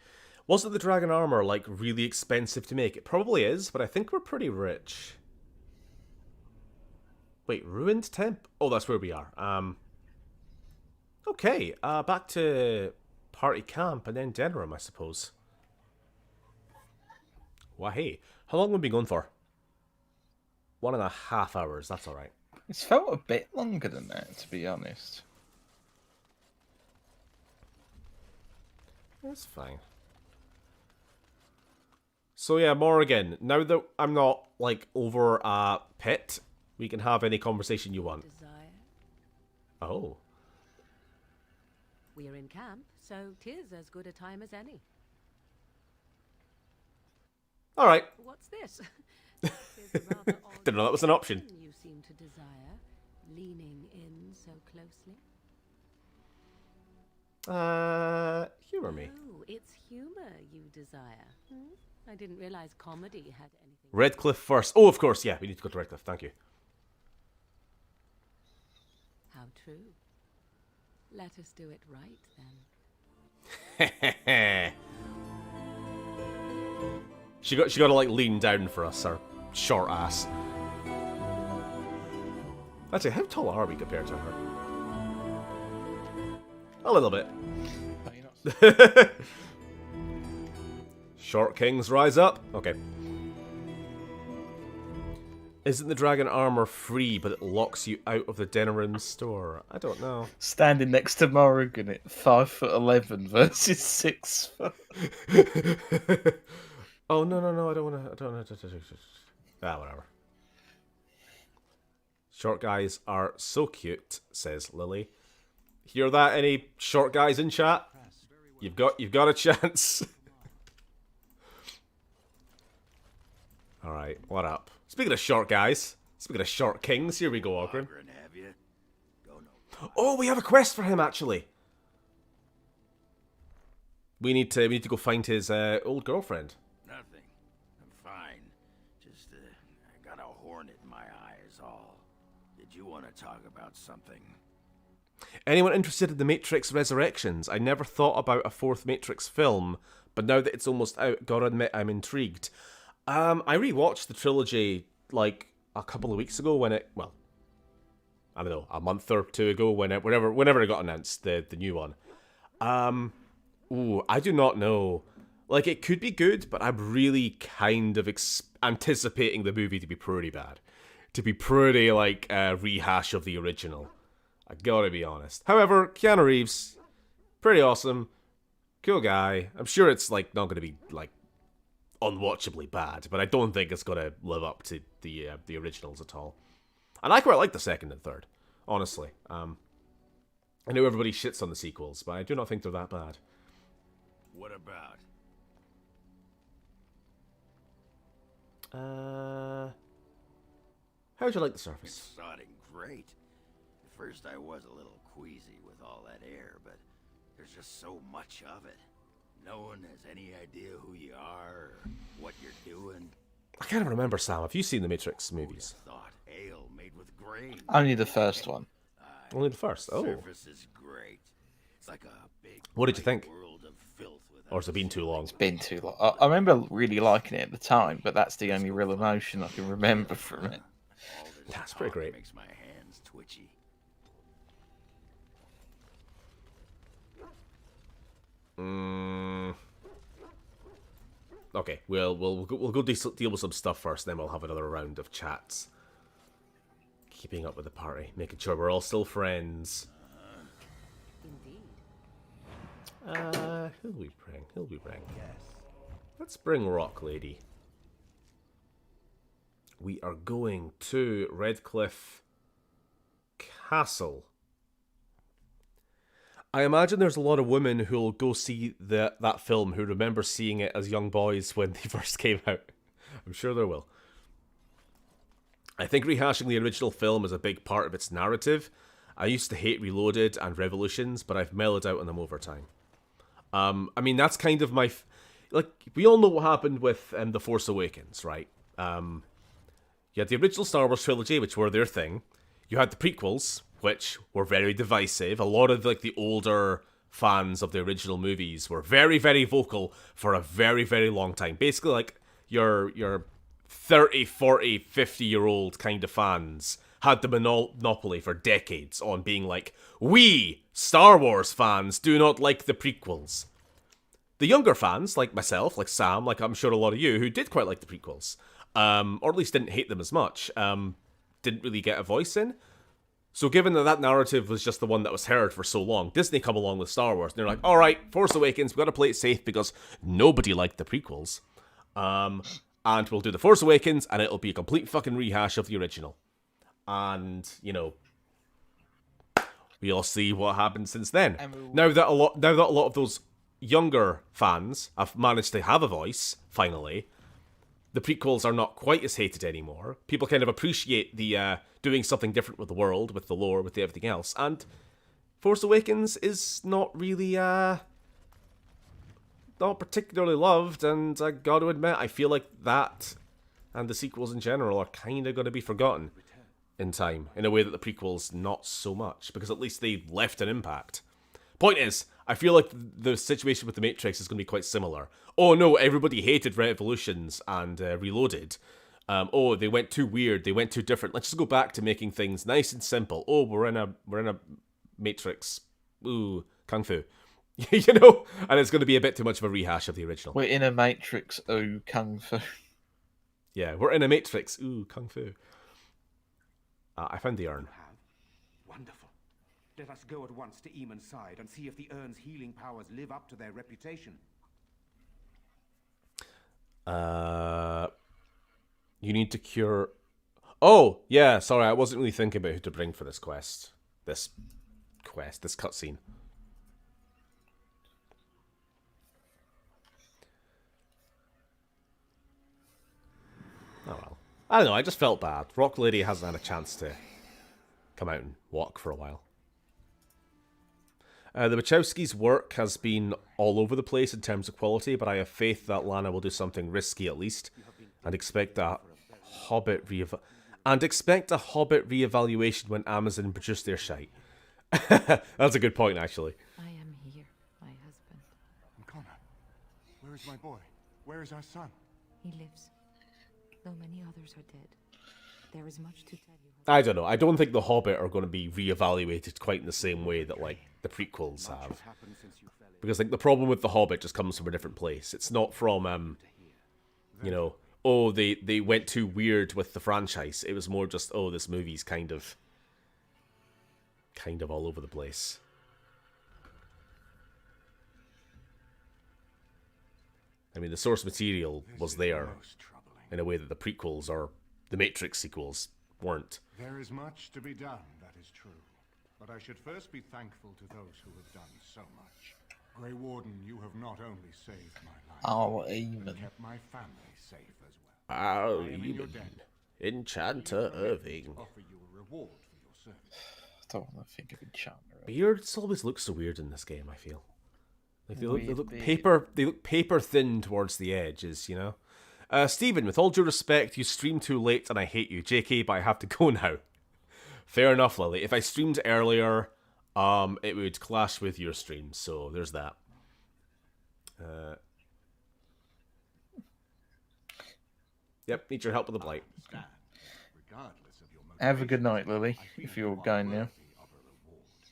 Wasn't the dragon armor, like, really expensive to make? It probably is, but I think we're pretty rich. Wait, Ruined Temp? Oh, that's where we are. Okay, back to party camp and then Denerim, I suppose. Why, hey. How long have we been going for? 1.5 hours, that's alright. It's felt a bit longer than that, to be honest. That's fine. So yeah, Morrigan, now that I'm not, like, over a pit, we can have any conversation you want. Desire. Oh. We're in camp, so 'tis as good a time as any. Alright. What's this? There's a rather odd Didn't know that was an option. thing you seem to desire, leaning in so closely. Humor me. Oh, it's humor you desire. I didn't realize comedy had anything. Redcliffe first. Oh, of course, yeah, we need to go to Redcliffe. Thank you. How true. Let us do it right then. She got to like lean down for us, her short ass. Actually, how tall are we compared to her? A little bit. Short kings rise up. Okay. Isn't the dragon armor free, but it locks you out of the Denerim store? I don't know. Standing next to Morrigan at 5'11" versus 6 foot. Oh no! I don't want to. Whatever. Short guys are so cute, says Lily. Hear that? Any short guys in chat? You've got a chance. All right, what up? Speaking of short guys, speaking of short kings, here we go, Ogren. Oh, we have a quest for him actually. We need to go find his old girlfriend. Nothing. I'm fine. Just I got a hornet in my eye is all. Did you want to talk about something? Anyone interested in the Matrix Resurrections? I never thought about a fourth Matrix film, but now that it's almost out, gotta admit I'm intrigued. I rewatched the trilogy like a couple of weeks ago when it, well, I don't know, a month or two ago whenever it got announced, the new one. I do not know. Like, it could be good, but I'm really kind of anticipating the movie to be pretty bad. To be pretty, like, rehash of the original. I gotta be honest. However, Keanu Reeves, pretty awesome. Cool guy. I'm sure it's, like, not gonna be, like, unwatchably bad, but I don't think it's gonna live up to the originals at all. And I quite like the second and third, honestly. I know everybody shits on the sequels, but I do not think they're that bad. What about? How'd you like the surface? It's sodding great. At first I was a little queasy with all that air, but there's just so much of it. No one has any idea who you are or what you're doing. I can't remember, Sam. Have you seen the Matrix movies? Thought ale made with grain. Only the first one. Only the first. Oh. Surface is great. It's like a big What did you think? world of filth Or has it been too long? It's been too long. I remember really liking it at the time, but that's the only real emotion I can remember from it. That's pretty great. Makes my hands twitchy. Okay, we'll go deal with some stuff first, then we'll have another round of chats. Keeping up with the party, making sure we're all still friends. Indeed. Who'll we bring? Yes. Let's bring Rock Lady. We are going to Redcliffe Castle. I imagine there's a lot of women who'll go see that film who remember seeing it as young boys when they first came out. I'm sure there will. I think rehashing the original film is a big part of its narrative. I used to hate Reloaded and Revolutions, but I've mellowed out on them over time. I mean, that's kind of my... like, we all know what happened with The Force Awakens, right? You had the original Star Wars trilogy, which were their thing. You had the prequels, which were very divisive. A lot of, like, the older fans of the original movies were very, very vocal for a very, very long time. Basically, like, your 30, 40, 50-year-old kind of fans had the monopoly for decades on being like, we, Star Wars fans, do not like the prequels. The younger fans, like myself, like Sam, like I'm sure a lot of you, who did quite like the prequels, or at least didn't hate them as much, didn't really get a voice in. So given that narrative was just the one that was heard for so long, Disney come along with Star Wars, and they're like, alright, Force Awakens, we gotta play it safe because nobody liked the prequels. And we'll do The Force Awakens, and it'll be a complete fucking rehash of the original. And, you know, we all see what happened since then. Now that a lot of those younger fans have managed to have a voice, finally, the prequels are not quite as hated anymore. People kind of appreciate the doing something different with the world, with the lore, with everything else. And Force Awakens is not really not particularly loved, and I got to admit, I feel like that and the sequels in general are kind of going to be forgotten in time, in a way that the prequels not so much, because at least they left an impact. Point is, I feel like the situation with The Matrix is going to be quite similar. Oh no, everybody hated Revolutions and Reloaded. Oh, they went too weird, they went too different. Let's just go back to making things nice and simple. Oh, we're in a Matrix. Ooh, Kung Fu. You know? And it's going to be a bit too much of a rehash of the original. We're in a Matrix. Ooh, Kung Fu. Yeah, we're in a Matrix. Ooh, Kung Fu. I found the urn. Wonderful. Let us go at once to Eamon's side and see if the urn's healing powers live up to their reputation. You need to cure... Oh, yeah, sorry, I wasn't really thinking about who to bring for this quest. This cutscene. Oh well. I don't know, I just felt bad. Rock Lady hasn't had a chance to come out and walk for a while. The Wachowskis' work has been all over the place in terms of quality, but I have faith that Lana will do something risky at least, and expect a Hobbit reevaluation when Amazon produce their shite. That's a good point, actually. I am here, my husband. Connor, where is my boy? Where is our son? He lives, though many others are dead. There is much to tell you. I don't know. I don't think The Hobbit are going to be reevaluated quite in the same way that, like, the prequels have. Because, like, the problem with The Hobbit just comes from a different place. It's not from, you know, oh, they went too weird with the franchise. It was more just, oh, this movie's kind of all over the place. I mean, the source material was there in a way that the prequels or the Matrix sequels weren't. There is much to be done, that is true. But I should first be thankful to those who have done so much. Grey Warden, you have not only saved my life, Oh, Eamon. but kept my family safe as well. Oh, I am in your Eamon. debt. Enchanter Irving. Offer you a reward for your service. I don't want to think of Enchanter. Beards always look so weird in this game, I feel. Like they look Weird beard. paper thin towards the edges, you know? Stephen, with all due respect, you stream too late and I hate you. JK, but I have to go now. Fair enough, Lily. If I streamed earlier, it would clash with your stream, so there's that. Yep, need your help with the blight. Regardless of your Have a good night, motivations, Lily, I feel if you're you are going now. worthy of a reward.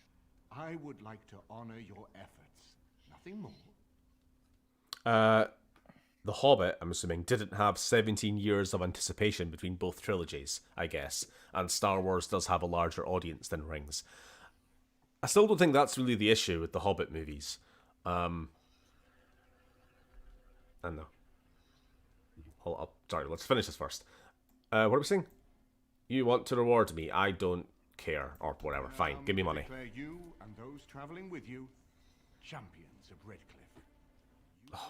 I would like to honor your efforts. Nothing more. The Hobbit, I'm assuming, didn't have 17 years of anticipation between both trilogies, I guess, and Star Wars does have a larger audience than Rings. I still don't think that's really the issue with the Hobbit movies. I don't know. Sorry, let's finish this first. What are we saying? You want to reward me? I don't care, or whatever. Fine, give me money. Declare you and those traveling with you champions of Redcliffe.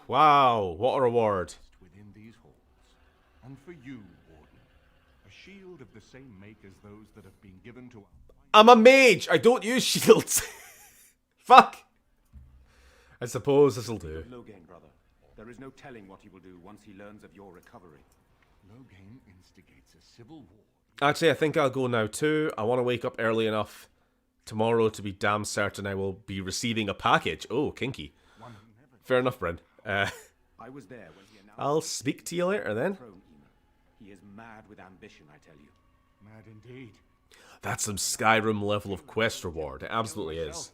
Wow, what a reward. Within these halls. And for you, Warden, a shield of the same make as those that have been given to... I'm a mage! I don't use shields! Fuck! I suppose this'll do. Logain, brother. There is no telling what he will do once he learns of your recovery. Logain instigates a civil war. Actually, I think I'll go now too. I want to wake up early enough tomorrow to be damn certain I will be receiving a package. Oh, kinky. Fair enough, Bryn. I was there when he announced... I'll speak to you later then. He is mad with ambition, I tell you. Mad indeed. That's some Skyrim level of quest reward. It absolutely is.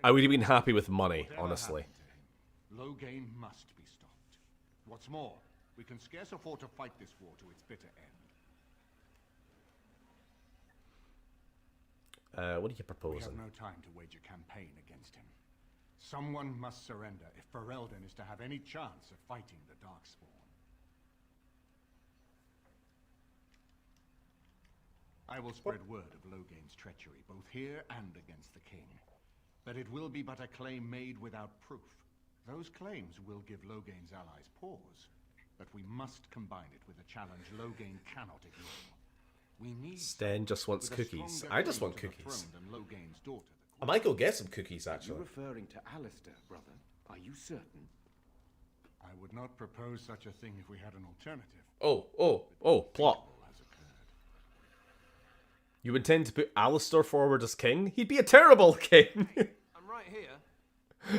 I would have been happy with money, honestly. Logain must be stopped. What's more, we can scarce afford to fight this war to its bitter end. What are you proposing? We have no time to wage a campaign against him. Someone must surrender if Ferelden is to have any chance of fighting the Darkspawn. I will spread word of Logain's treachery, both here and against the king. But it will be but a claim made without proof. Those claims will give Logain's allies pause, but we must combine it with a challenge Logain cannot ignore. We need Sten just wants cookies. I just want cookies. than Logain's daughter. I might go get some cookies, Are you actually. referring to Alistair, brother? Are you certain? I would not propose such a thing if we had an alternative. Oh, plot. You intend to put Alistair forward as king? He'd be a terrible king. I'm right here.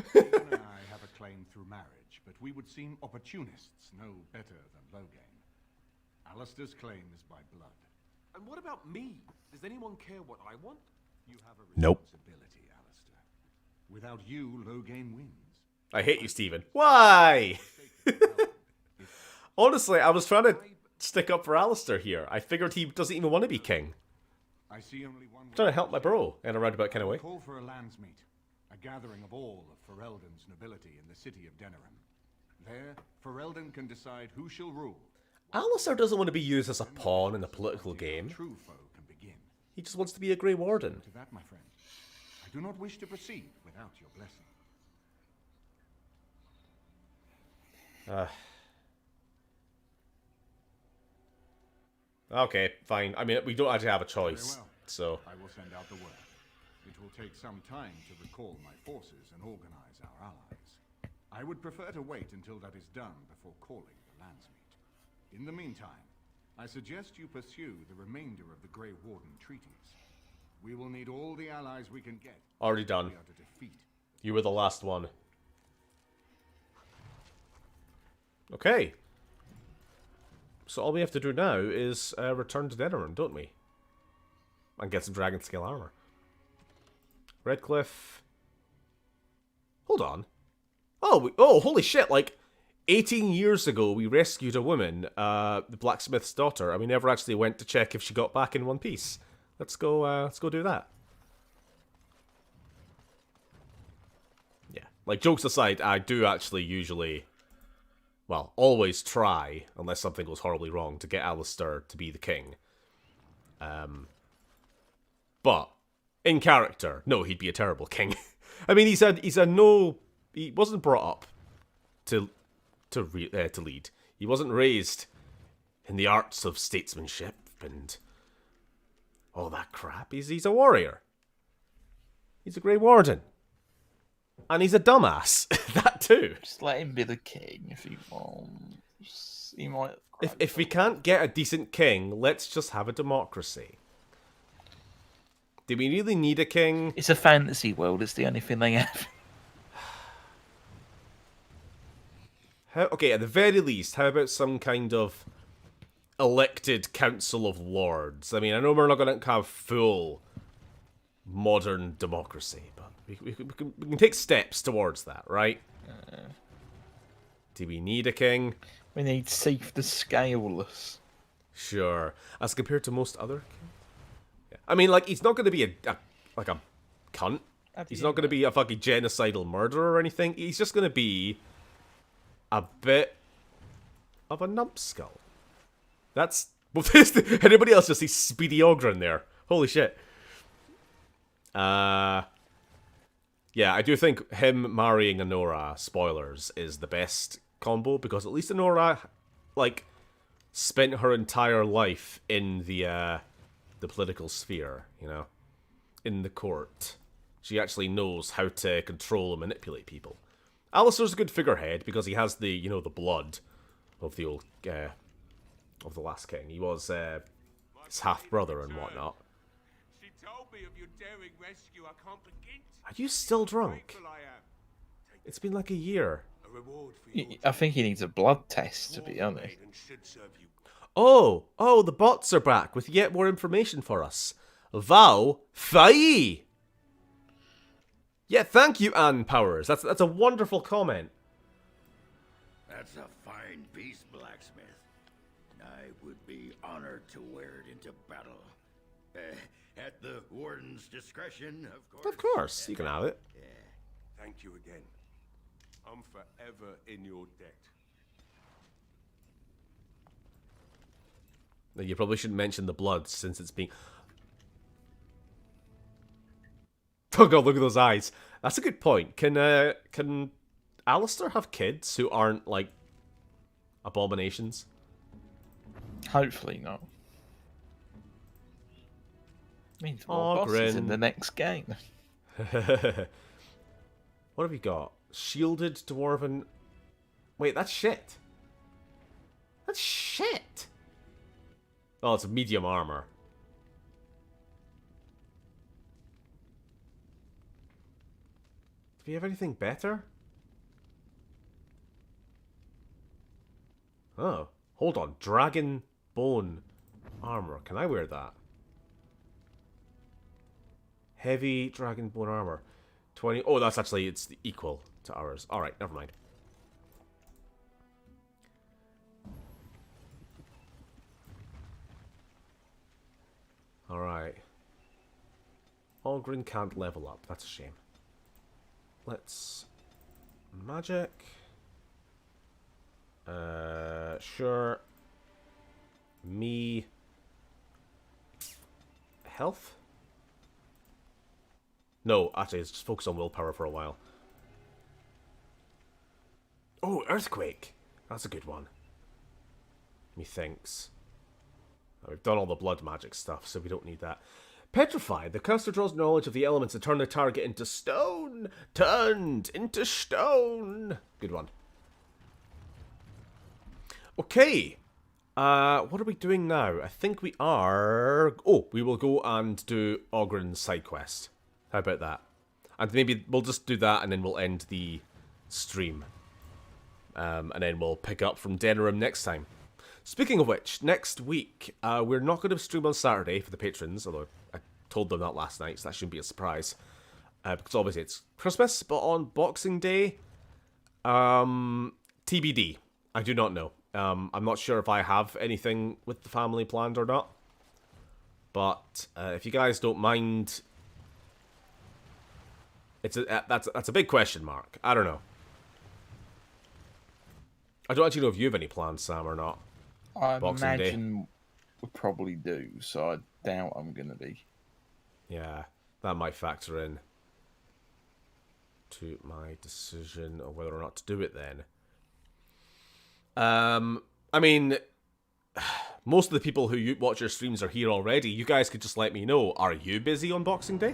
Stephen and I have a claim through marriage, but we would seem opportunists no better than Loghain. Alistair's claim is by blood. And what about me? Does anyone care what I want? You have a Nope. responsibility, Alistair. Without you, Loghain wins. I hate you, Stephen. Why? Honestly, I was trying to stick up for Alistair here. I figured he doesn't even want to be king. I see only one I'm trying to help my bro in a roundabout kind of way. Call for a lands meet, a gathering of all of Ferelden's nobility in the city of Denerim. There, Ferelden can decide who shall rule. Alistair doesn't want to be used as a pawn in a political game. True foe can begin. He just wants to be a Grey Warden. To that, my friend, I do not wish to proceed without your blessing. Okay, fine. I mean, we don't actually have a choice, Very well. so... I will send out the word. It will take some time to recall my forces and organize our allies. I would prefer to wait until that is done before calling the lands meet. In the meantime, I suggest you pursue the remainder of the Grey Warden treaties. We will need all the allies we can get. Already done. We are to defeat. You were the last one. Okay. So all we have to do now is return to Denerim, don't we? And get some dragon scale armor. Redcliffe. Hold on. Oh, holy shit! Like 18 years ago, we rescued a woman, the blacksmith's daughter, and we never actually went to check if she got back in one piece. Let's go do that. Yeah, like jokes aside, I do actually usually, well, always try, unless something goes horribly wrong, to get Alistair to be the king. But in character, no, he'd be a terrible king. I mean, he wasn't brought up to lead. He wasn't raised in the arts of statesmanship and all that crap. He's a warrior. He's a Grey Warden. And he's a dumbass. That too. Just let him be the king if he wants. He might. If we can't get a decent king, let's just have a democracy. Do we really need a king? It's a fantasy world. It's the only thing they have. Okay, at the very least, how about some kind of elected council of lords? I mean, I know we're not going to have full modern democracy, but we can take steps towards that, right? Do we need a king? We need Seath the Scaleless. Sure. As compared to most other kings? Yeah. I mean, like, he's not going to be a cunt. He's not going to be a fucking genocidal murderer or anything. He's just going to be a bit of a numbskull. That's... Anybody else just sees Speedy Ogren there? Holy shit. Yeah, I do think him marrying Anora, spoilers, is the best combo, because at least Anora, like, spent her entire life in the political sphere, you know? In the court. She actually knows how to control and manipulate people. Alistair's a good figurehead because he has the, you know, the blood of the old, of the last king. He was his half-brother and whatnot. She told me of your daring rescue. I can't begin. Are you still drunk? It's been like a year. I think he needs a blood test, to be honest. Oh, the bots are back with yet more information for us. Val Fai! Yeah, thank you, Ann Powers. That's a wonderful comment. That's a fine piece, blacksmith. I would be honored to wear it into battle. At the warden's discretion, of course. Of course, you can have it. Yeah. Thank you again. I'm forever in your debt. You probably shouldn't mention the blood since it's being... Oh god, look at those eyes. That's a good point. Can Alistair have kids who aren't, like, abominations? Hopefully not. Means more bosses in the next game. What have we got? Shielded Dwarven Wait, that's shit. That's shit. Oh, it's a medium armor. Do we have anything better? Oh, hold on. Dragon bone armor. Can I wear that? Heavy dragon bone armor. 20. Oh, that's actually, it's equal to ours. Alright, never mind. Alright. Ogren can't level up. That's a shame. Let's... Magic. Sure. Me. Health? No, actually, let's just focus on willpower for a while. Oh, Earthquake! That's a good one. Methinks. We've done all the blood magic stuff, so we don't need that. Petrified. The caster draws knowledge of the elements that turn the target into stone. Turned into stone. Good one. Okay. What are we doing now? I think we are... Oh, we will go and do Ogren's side quest. How about that? And maybe we'll just do that and then we'll end the stream. And then we'll pick up from Denerim next time. Speaking of which, next week, we're not going to stream on Saturday for the patrons, although I told them that last night, so that shouldn't be a surprise. Because obviously it's Christmas, but on Boxing Day, TBD. I do not know. I'm not sure if I have anything with the family planned or not. But if you guys don't mind, that's a big question mark. I don't know. I don't actually know if you have any plans, Sam, or not. I Boxing imagine Day. we probably do, so I doubt I'm going to be. Yeah, that might factor in to my decision of whether or not to do it then. I mean, most of the people who watch your streams are here already. You guys could just let me know, are you busy on Boxing Day?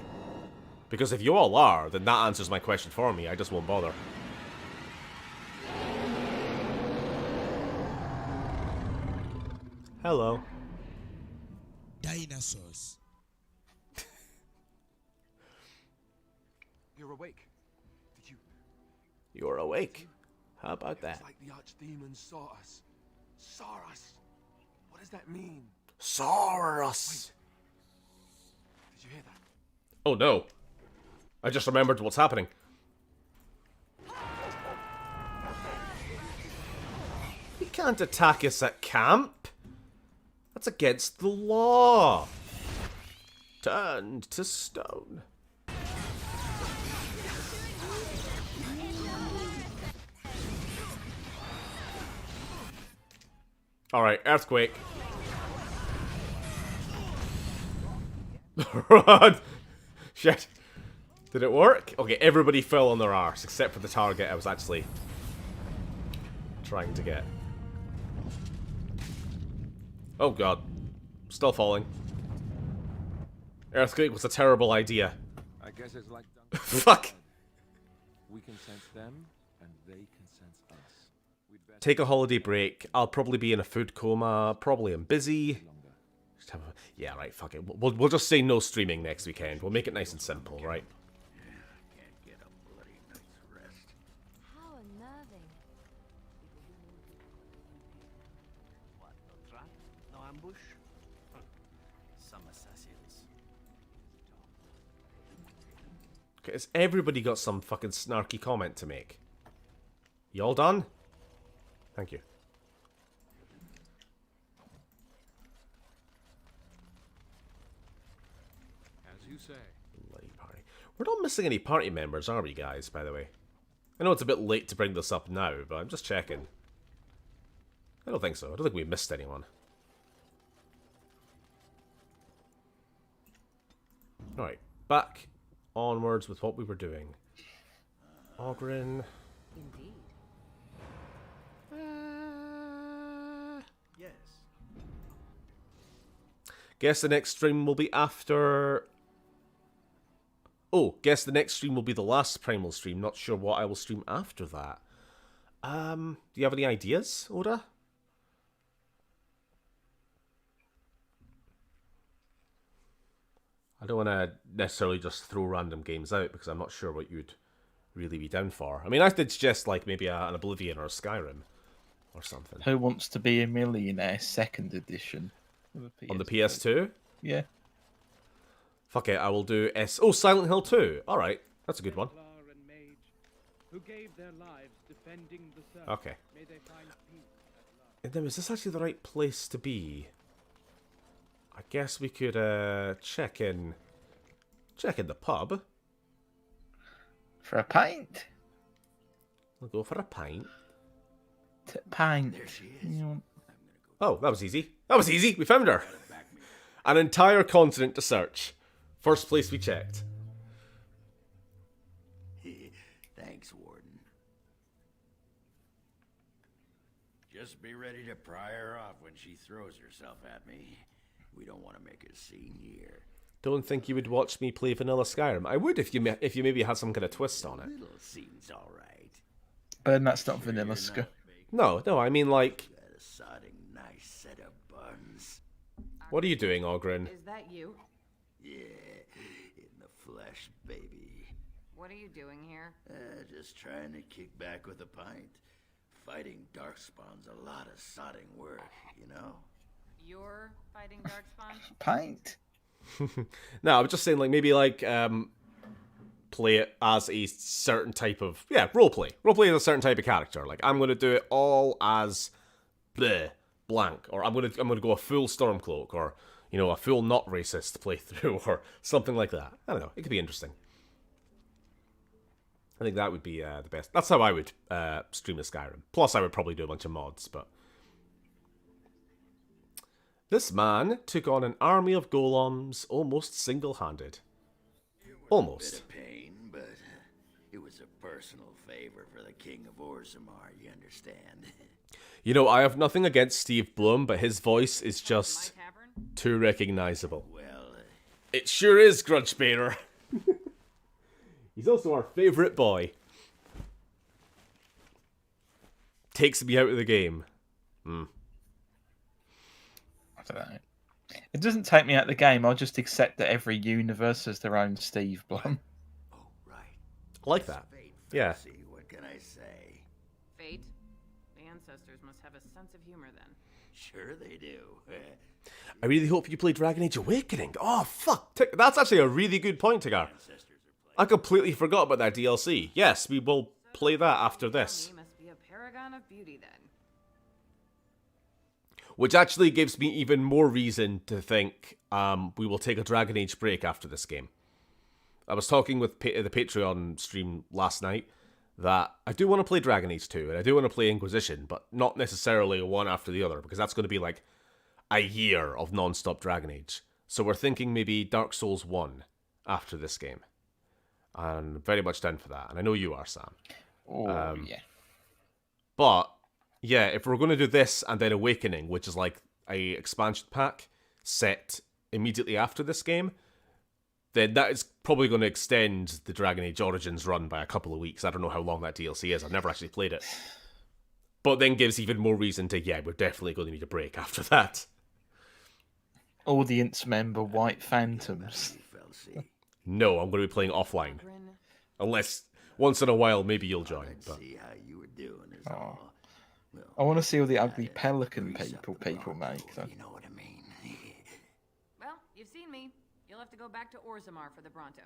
Because if you all are, then that answers my question for me. I just won't bother. Hello. Dinosaurs. You're awake. Did you? You're awake. How about that? It's like the archdemon saw us. Saw us. What does that mean? Saw us. Did you hear that? Oh no. I just remembered what's happening. He can't attack us at camp. That's against the law. Turned to stone. Alright, earthquake. Run! Shit. Did it work? Okay, everybody fell on their arse, except for the target I was actually trying to get. Oh god. Still falling. Earthquake was a terrible idea. I guess it's like Fuck! We can sense them, and they can sense us. Take a holiday break. I'll probably be in a food coma. Probably I'm busy. Just have a... Yeah, right, fuck it. We'll just say no streaming next weekend. We'll make it nice and simple, right? Can't get a bloody night's rest. How unnerving. What, no trap? No ambush? Some assassins. Okay, has everybody got some fucking snarky comment to make? You all done? Thank you. As you say. Bloody party. We're not missing any party members, are we, guys, by the way? I know it's a bit late to bring this up now, but I'm just checking. I don't think so. I don't think we missed anyone. Alright, back onwards with what we were doing. Ogren. Indeed. Yes. Guess the next stream will be after... Oh, guess the next stream will be the last Primal stream. Not sure what I will stream after that. Do you have any ideas, Oda? I don't want to necessarily just throw random games out because I'm not sure what you'd really be down for. I mean, I did suggest like maybe an Oblivion or a Skyrim or something. Who Wants to Be a Millionaire second edition On the PS2? Yeah. Fuck it, I will do Oh, Silent Hill 2. All right, that's a good one. Who gave their lives defending the circle. Okay. May they find peace at last. And then, is this actually the right place to be? I guess we could check in the pub. For a pint? We'll go for a pint. Pint. There she is. Oh, that was easy. That was easy. We found her. An entire continent to search. First place we checked. Thanks, Warden. Just be ready to pry her off when she throws herself at me. We don't want to make a scene here. Don't think you would watch me play Vanilla Skyrim. I would if you maybe had some kind of twist on it. Little scene's all right. But that's not Vanilla Sky. No, I mean like. Got a sodding nice set of buns. What are you doing, Ogren? Is that you? Yeah, in the flesh, baby. What are you doing here? Just trying to kick back with a pint. Fighting Darkspawn's a lot of sodding work, you know? You're fighting Darkspawn? Pint? No, I was just saying, like, maybe, like, play it as a certain type of... Yeah, roleplay. Roleplay as a certain type of character. Like, I'm going to do it all as blank. Or I'm going to go a full Stormcloak. Or, you know, a full not racist playthrough. Or something like that. I don't know. It could be interesting. I think that would be the best. That's how I would stream a Skyrim. Plus, I would probably do a bunch of mods, but... This man took on an army of golems almost single-handed. Almost. A bit of pain, but it was a personal favor for the King of Orzammar, you understand? You know, I have nothing against Steve Blum, but his voice is just too recognizable. Well, it sure is, Grudgebearer. He's also our favorite boy. Takes me out of the game. I don't know. It doesn't take me out of the game. I'll just accept that every universe has their own Steve Blum. Oh, right. I like that. Yeah. What can I say? Fate? The ancestors must have a sense of humor then. Sure they do. I really hope you play Dragon Age Awakening. Oh, fuck. That's actually a really good point, Tigar. I completely forgot about that DLC. Yes, we will play that after this. You must be a paragon of beauty then. Which actually gives me even more reason to think we will take a Dragon Age break after this game. I was talking with the Patreon stream last night that I do want to play Dragon Age 2 and I do want to play Inquisition, but not necessarily one after the other because that's going to be like a year of non-stop Dragon Age. So we're thinking maybe Dark Souls 1 after this game. And I'm very much down for that. And I know you are, Sam. Oh, yeah. But... yeah, if we're going to do this and then Awakening, which is like a expansion pack set immediately after this game, then that is probably going to extend the Dragon Age Origins run by a couple of weeks. I don't know how long that DLC is. I've never actually played it. But then gives even more reason to, yeah, we're definitely going to need a break after that. Audience member White Phantoms. No, I'm going to be playing offline. Unless, once in a while, maybe you'll join. But... see how you were doing is all. I want to see all the ugly pelican people make. You know what I mean? Well, you've seen me. You'll have to go back to Orzammar for the Bronto.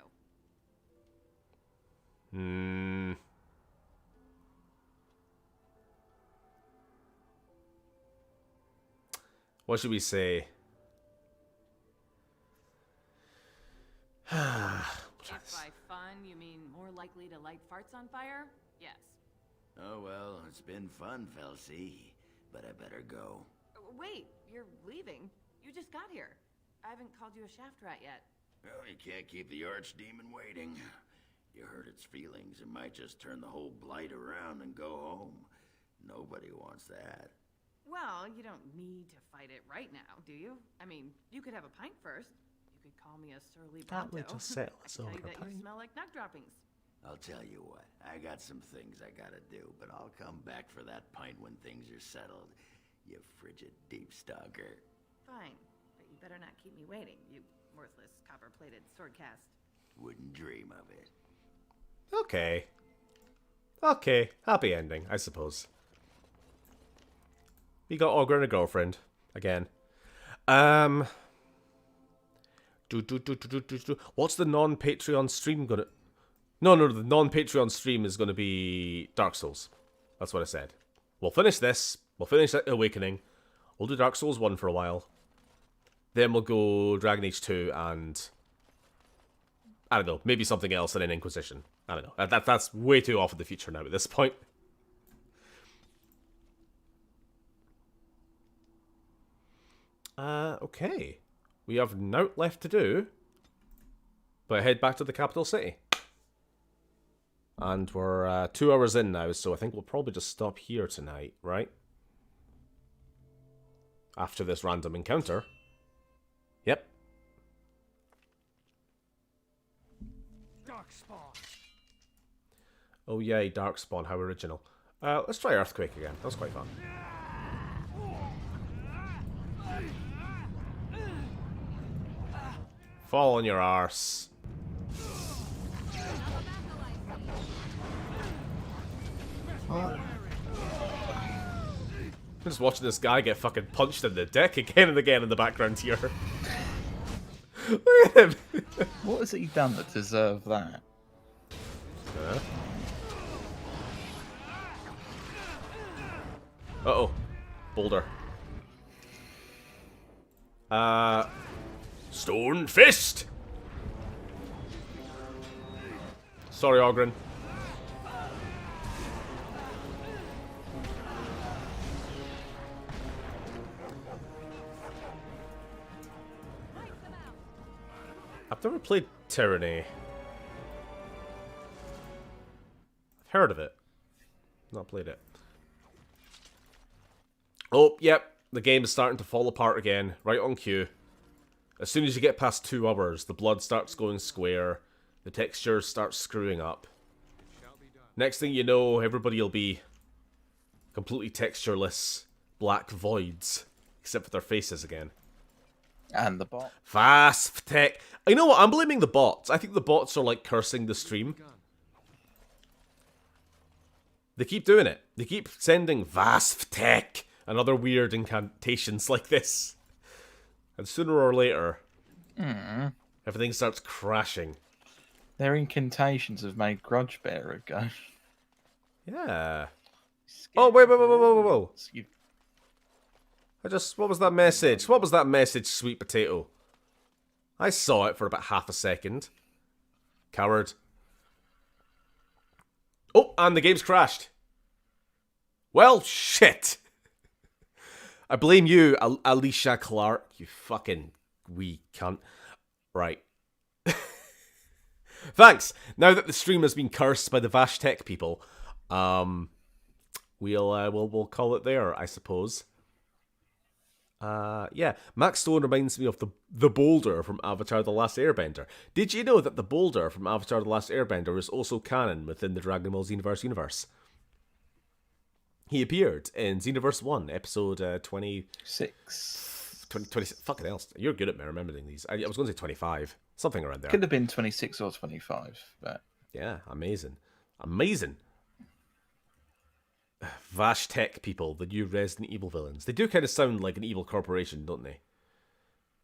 What should we say? If by fun you mean more likely to light farts on fire, yes. Oh, well, it's been fun, Felsi, but I better go. Wait, you're leaving? You just got here. I haven't called you a shaft rat yet. Well, you can't keep the archdemon waiting. You hurt its feelings, it might just turn the whole blight around and go home. Nobody wants that. Well, you don't need to fight it right now, do you? I mean, you could have a pint first. You could call me a surly Bronto. That would just settle us I could over tell you a that you pint. smell like nut droppings. I'll tell you what, I got some things I gotta do, but I'll come back for that pint when things are settled, you frigid deep stalker. Fine, but you better not keep me waiting, you worthless copper-plated sword cast. Wouldn't dream of it. Okay. Okay, happy ending, I suppose. We got Ogre and a girlfriend. Again. What's the non-Patreon stream gonna... No, the non-Patreon stream is gonna be Dark Souls. That's what I said. We'll finish this. We'll finish Awakening. We'll do Dark Souls 1 for a while. Then we'll go Dragon Age 2 and... I don't know, maybe something else and then Inquisition. I don't know. That's way too off in the future now at this point. Okay. We have naught left to do. But head back to the capital city. And we're 2 hours in now, so I think we'll probably just stop here tonight, right? After this random encounter. Yep. Darkspawn. Oh yay, Darkspawn, how original. Let's try Earthquake again. That was quite fun. Fall on your arse. I'm just watching this guy get fucking punched in the dick again and again in the background here. Look at him. What has he done that deserve that? Uh-oh. Boulder. Stone Fist! Sorry, Ogren. I've never played Tyranny. I've heard of it. Not played it. Oh, yep. The game is starting to fall apart again. Right on cue. As soon as you get past 2 hours, the blood starts going square. The textures start screwing up. Next thing you know, everybody will be completely textureless black voids. Except for their faces again. And the bot. Fast tech. You know what? I'm blaming the bots. I think the bots are like cursing the stream. They keep doing it. They keep sending Vasf tech and other weird incantations like this. And sooner or later, everything starts crashing. Their incantations have made Grudgebearer go. Yeah. Oh, whoa. What was that message? What was that message, sweet potato? I saw it for about half a second. Coward. Oh, and the game's crashed. Well, shit. I blame you, Alicia Clark, you fucking wee cunt. Right. Thanks. Now that the stream has been cursed by the Vashtech people, we'll call it there, I suppose. Yeah, Max Stone reminds me of the boulder from Avatar: The Last Airbender. Did you know that the boulder from Avatar: The Last Airbender is also canon within the Dragon Ball Xenoverse universe? He appeared in Xenoverse 1, episode 26. 26. Fucking hell, you're good at me remembering these. I was going to say 25. Something around there. Could have been 26 or 25, but... Yeah, amazing. Amazing. Vashtech people, the new Resident Evil villains. They do kind of sound like an evil corporation, don't they?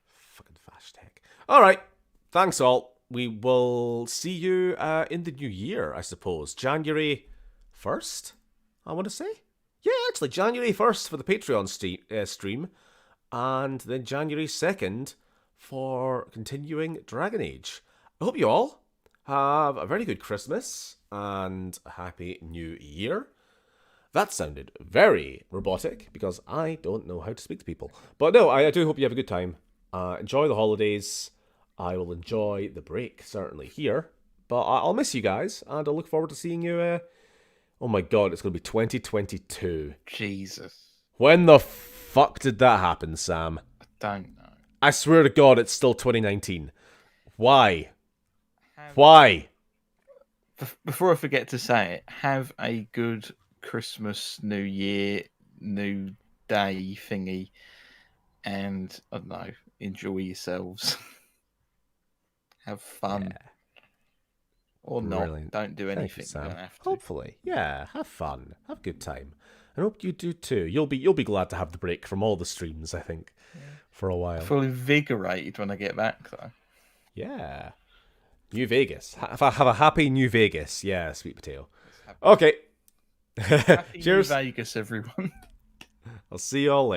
Fucking Vashtech. Alright, thanks all. We will see you in the new year, I suppose. January 1st, I want to say? Yeah, actually, January 1st for the Patreon stream. And then January 2nd for continuing Dragon Age. I hope you all have a very good Christmas and a happy new year. That sounded very robotic because I don't know how to speak to people. But no, I do hope you have a good time. Enjoy the holidays. I will enjoy the break, certainly, here. But I'll miss you guys, and I'll look forward to seeing you. Oh my god, it's going to be 2022. Jesus. When the fuck did that happen, Sam? I don't know. I swear to god, it's still 2019. Why? Why? Before I forget to say it, have a good Christmas, New Year, New Day thingy, and I don't know, enjoy yourselves. Have fun. Yeah. Or Brilliant. not. Don't do Thank you, anything. Sam. You don't have to. Hopefully. Yeah, have fun. Have a good time. I hope you do too. You'll be glad to have the break from all the streams, I think, for a while. I feel invigorated when I get back, though. Yeah. New Vegas. Have a happy New Vegas. Yeah, sweet potato. Okay. Happy Cheers. New Vegas, everyone. I'll see you all later.